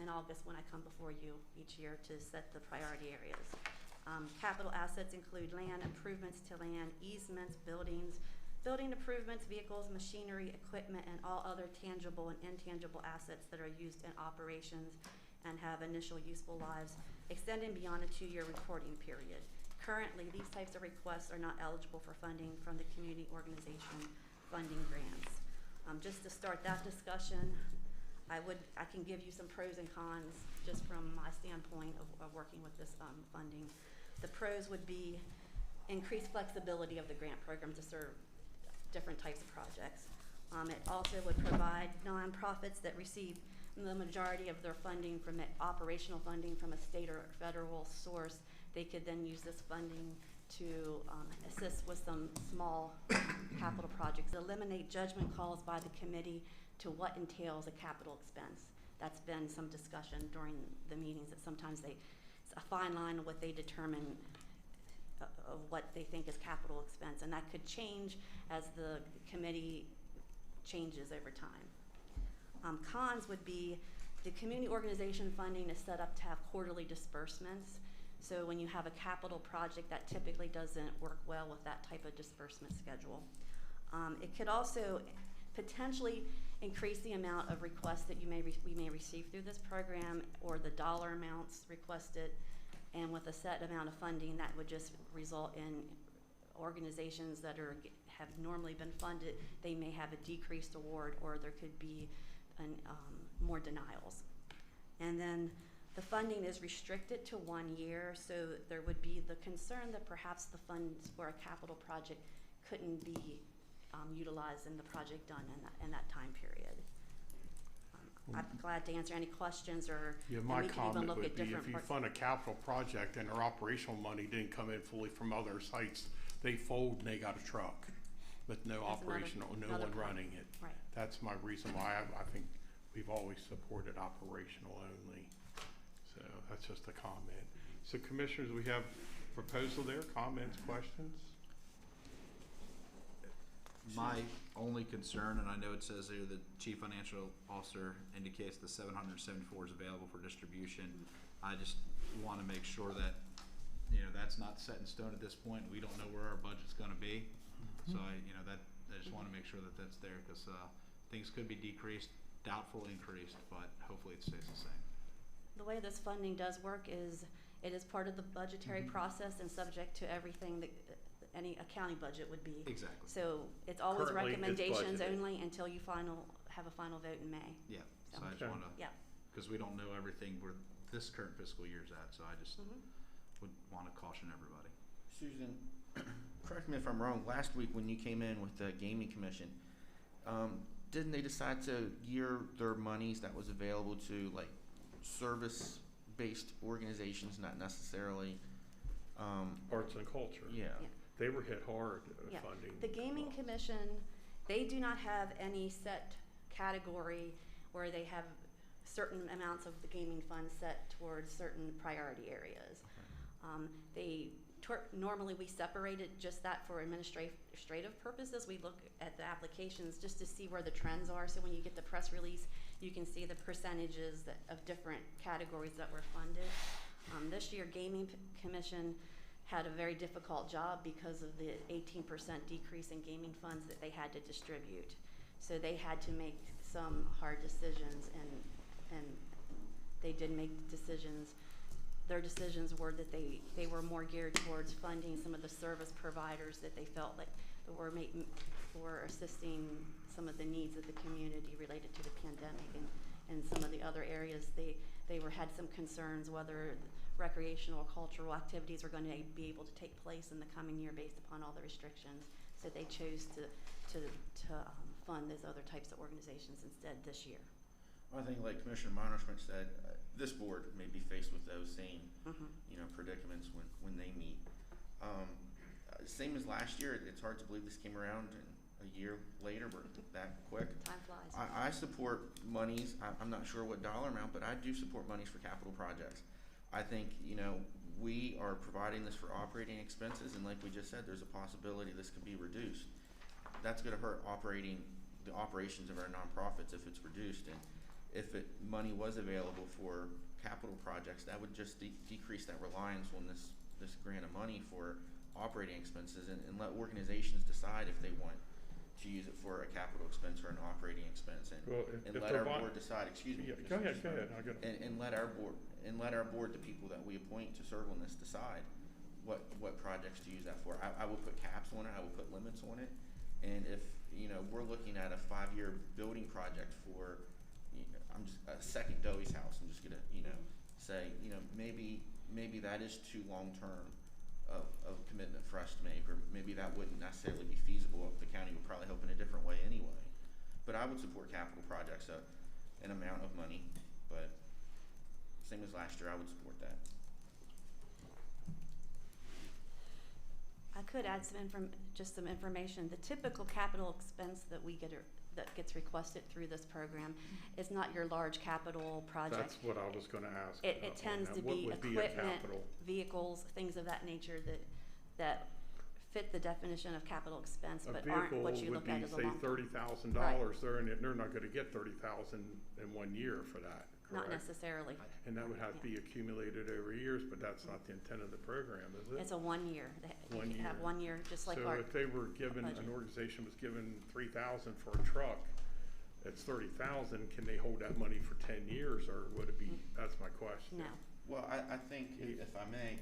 in August when I come before you each year to set the priority areas. Capital assets include land improvements to land, easements, building improvements, vehicles, machinery, equipment, and all other tangible and intangible assets that are used in operations and have initial useful lives extending beyond a 2-year reporting period. Currently, these types of requests are not eligible for funding from the community organization funding grants. Just to start that discussion, I can give you some pros and cons just from my standpoint of working with this funding. The pros would be increased flexibility of the grant program to serve different types of projects. It also would provide nonprofits that receive the majority of their funding from operational funding from a state or federal source. They could then use this funding to assist with some small capital projects. Eliminate judgment calls by the committee to what entails a capital expense. That's been some discussion during the meetings that sometimes it's a fine line of what they determine of what they think is capital expense, and that could change as the committee changes over time. Cons would be the community organization funding is set up to have quarterly disbursements. So when you have a capital project, that typically doesn't work well with that type of disbursement schedule. It could also potentially increase the amount of requests that we may receive through this program, or the dollar amounts requested, and with a set amount of funding, that would just result in organizations that have normally been funded, they may have a decreased award, or there could be more denials. And then the funding is restricted to 1 year, so there would be the concern that perhaps the funds for a capital project couldn't be utilized and the project done in that time period. I'm glad to answer any questions, or my we can even comment look would at be, different if you parts. fund a capital project and their operational money didn't come in fully from other sites, they fold and they got a truck with no That's operational, no another one part. running it. Right. That's my reason why I think we've always supported operational only. So that's just a comment. So commissioners, we have proposal there, comments, questions? My only concern, and I know it says here the chief financial officer indicates the 774 is available for distribution. I just want to make sure that, that's not set in stone at this point. We don't know where our budget's going to be. So I just want to make sure that that's there, because things could be decreased, doubtful increased, but hopefully it stays the same. The way this funding does work is it is part of the budgetary process and subject to everything that any county budget would be. Exactly. So it's always Currently, it's recommendations budgeted. only until you have a final vote in May. Yeah. So So- I just Okay. want to, Yeah. because we don't know everything where this current fiscal year's at, so I just would want to caution everybody. Susan, correct me if I'm wrong, last week when you came in with the gaming commission, didn't they decide to gear their monies that was available to like service-based organizations, not necessarily, Arts and culture. yeah. Yeah. They were hit hard Yeah. funding. The Gaming Commission, they do not have any set category where they have certain amounts of the gaming fund set towards certain priority areas. Normally we separate it just that for administrative purposes. We look at the applications just to see where the trends are. So when you get the press release, you can see the percentages of different categories that were funded. This year, Gaming Commission had a very difficult job because of the 18% decrease in gaming funds that they had to distribute. So they had to make some hard decisions, and they did make decisions. Their decisions were that they were more geared towards funding some of the service providers that they felt like were assisting some of the needs of the community related to the pandemic, and some of the other areas they had some concerns whether recreational, cultural activities were going to be able to take place in the coming year based upon all the restrictions. So they chose to fund those other types of organizations instead this year. Well, I think like Commissioner Monishman said, this board may be faced with those same, predicaments when they meet. Same as last year, it's hard to believe this came around and a year later, we're that quick. Time flies. I support monies, I'm not sure what dollar amount, but I do support monies for capital projects. I think, we are providing this for operating expenses, and like we just said, there's a possibility this could be reduced. That's gonna hurt the operations of our nonprofits if it's reduced, and if money was available for capital projects, that would just decrease that reliance on this grant of money for operating expenses, and let organizations decide if they want to use it for a capital expense or an operating expense, and let our board decide. Excuse me. Yeah, go ahead. And let our board, the people that we appoint to serve on this, decide what projects to use that for. I will put caps on it. I will put limits on it. And if we're looking at a 5-year building project for, I'm just a second Dewey's house. I'm just gonna say maybe that is too long term of commitment for us to make, or maybe that wouldn't necessarily be feasible. The county would probably help in a different way anyway. But I would support capital projects, an amount of money, but same as last year, I would support that. I could add just some information. The typical capital expense that we get that gets requested through this program is not your large capital project. That's what I was going to ask. It tends to be equipment, vehicles, things of that nature that fit the definition of capital expense, but aren't what you look at as a long. A vehicle would be, say, $30,000. Right. They're not going to get $30,000 in 1 year for that. Correct? Not necessarily. And that would have to be accumulated over years, but that's not the intent of the program, is it? It's a 1 year. You have 1 year, just like so our. if they were given, an organization was given $3,000 for a truck, it's $30,000. Can they hold that money for 10 years, or would it be? That's my question. No. Well, I think if I may,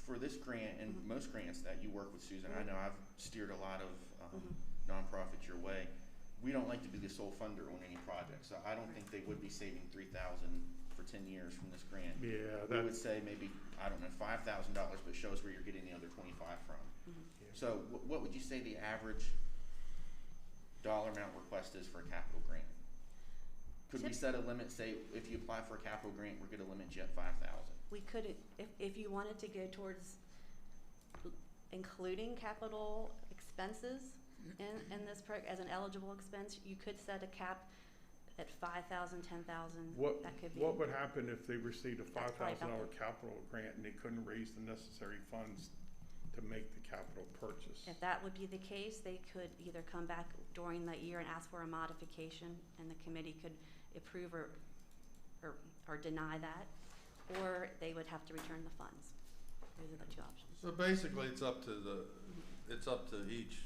for this grant and most grants that you work with, Susan, I know I've steered a lot of nonprofits your way. We don't like to be the sole funder on any project, so I don't think they would be saving $3,000 for 10 years from this grant. Yeah, we would say maybe, I don't know, $5,000, but show us where you're getting the other 25 from. Yeah. So what would you say the average dollar amount request is for a capital grant? Could we set a limit, say if you apply for a capital grant, we're gonna limit you at 5,000? We could, if you wanted to go towards including capital expenses in this as an eligible expense, you could set a cap at 5,000, 10,000. That could be. What would happen if they received a $5,000 $5,000 capital grant and they couldn't raise the necessary funds to make the capital purchase? If that would be the case, they could either come back during the year and ask for a modification, and the committee could approve or deny that, or they would have to return the funds. Those are the two options. So basically, it's up to each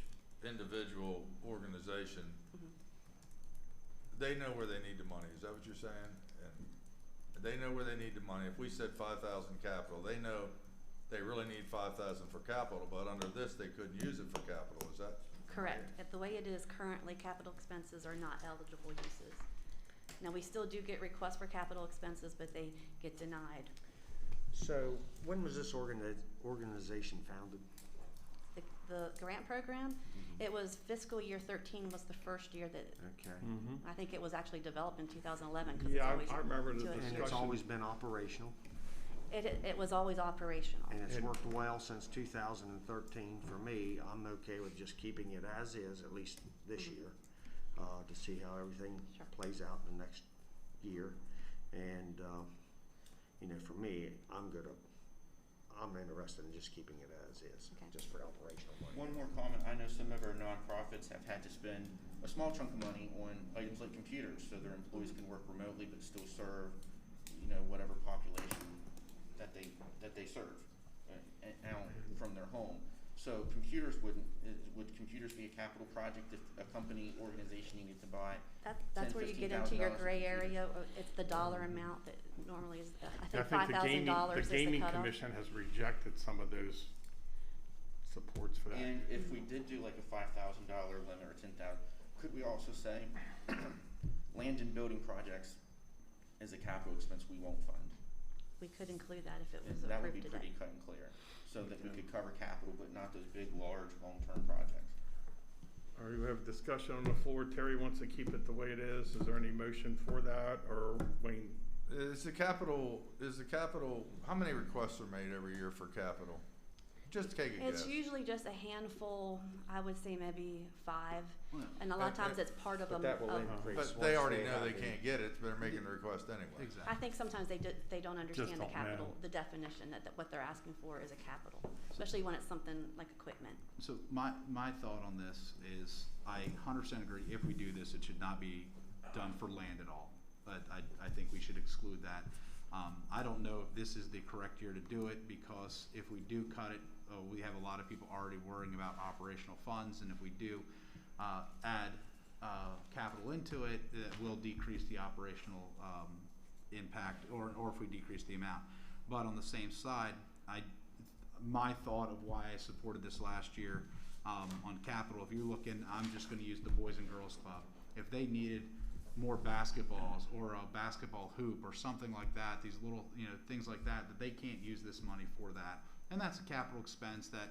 individual organization. They know where they need the money. Is that what you're saying? And they know where they need the money. If we said 5,000 capital, they know they really need 5,000 for capital, but under this, they couldn't use it for capital. Is that correct? Right? The way it is currently, capital expenses are not eligible uses. Now, we still do get requests for capital expenses, but they get denied. So when was this organization founded? the grant program. It was fiscal year 13 was the first year that, Okay. I think it was actually developed in 2011. 'Cause Yeah, it's always I remember the to it. And it's discussion. always been operational, It was always operational. and it's And- worked well since 2013. For me, I'm okay with just keeping it as is, at least this year, to see how everything Sure. plays out in the next year. And, you know, for me, I'm interested in just keeping it as is, Okay. just for operational money. One more comment, I know some of our nonprofits have had to spend a small chunk of money on items like computers, so their employees can work remotely but still serve, you know, whatever population that they serve, out from their home. So computers would computers be a capital project if a company, organization needed to buy? That's where you get into your gray area. It's the dollar amount that normally is, I think $5,000 is The the gaming cutoff. commission has rejected some of those supports for that. And if we did do like a $5,000 limit or 10,000, could we also say land and building projects is a capital expense we won't fund? We could include that if it was And that would be approved today. pretty cut and clear, so that we could cover capital, but not those big, large, long-term projects. All right, we have discussion on the floor. Terry wants to keep it the way it is. Is there any motion for that, or Wayne? Is the capital, how many requests are made every year for capital? Just take a guess. It's usually just a handful, I would say maybe 5, Well, and a lot of times it's part of But a. that will of- increase. But once they already know have they the- can't get it, they're making the request anyway. Exactly. I think sometimes they don't understand the don't capital, know. the definition that what they're asking for is a capital, especially when it's something like equipment. So my thought on this is I 100% agree, if we do this, it should not be done for land at all. But I think we should exclude that. I don't know if this is the correct year to do it, because if we do cut it, we have a lot of people already worrying about operational funds, and if we do add capital into it, it will decrease the operational impact, or if we decrease the amount. But on the same side, my thought of why I supported this last year on capital, if you're looking, I'm just going to use the Boys and Girls Club. If they needed more basketballs or a basketball hoop or something like that, these little, things like that they can't use this money for that. And that's a capital expense that,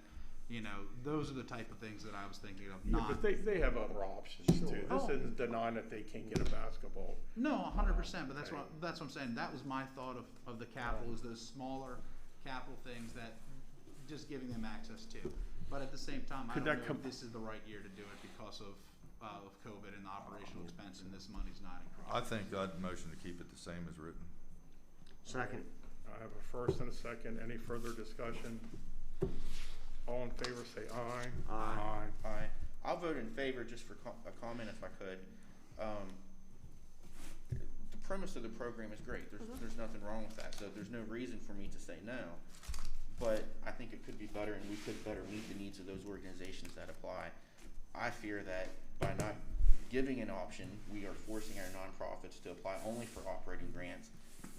those are the type of things that I was thinking of. Yeah, Not, but they have other options too. This Oh. isn't denying that they can't get a basketball. no, 100%, but that's Okay. what I'm saying. That was my thought of the capital, is those smaller capital things that just giving them access to. But at the same time, I Could don't that know come- if this is the right year to do it because of COVID and the operational expense, and this money's not increasing. I think I'd motion to keep it the same as written. Second. I have a first and a second. Any further discussion? All in favor, say aye. Aye. Aye. I'll vote in favor, just for a comment if I could. The premise of the program is great. There's nothing wrong with that. So there's no reason for me to say no. But I think it could be better, and we could better meet the needs of those organizations that apply. I fear that by not giving an option, we are forcing our nonprofits to apply only for operating grants,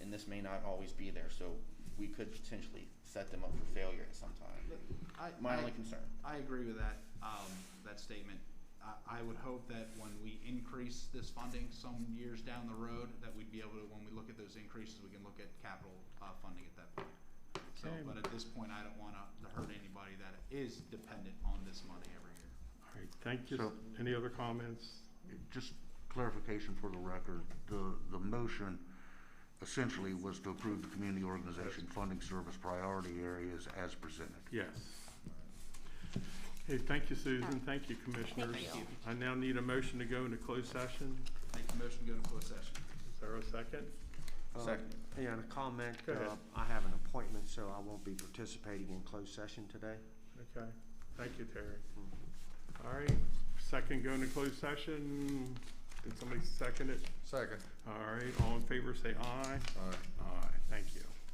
and this may not always be there. So we could potentially set them up for failure at some time. My only concern. I agree with that, that statement. I would hope that when we increase this funding some years down the road, that we'd be able to, when we look at those increases, we can look at capital funding at that point. So, Okay. but at this point, I don't want to hurt anybody that is dependent on this money every year. All right, thank you. So- Any other comments? Just clarification for the record, the motion essentially was to approve the community organization funding service priority areas as presented. Yes. Okay, thank you, Susan. Thank you, Commissioners. Thank you. I now need a motion to go into closed session. Make the motion to go into closed session. Is there a second? Second. Yeah, and a comment, Go ahead. I have an appointment, so I won't be participating in closed session today. Okay, thank you, Terry. All right, second go into closed session. Did somebody second it? Second. All right, all in favor say aye. All right. Aye.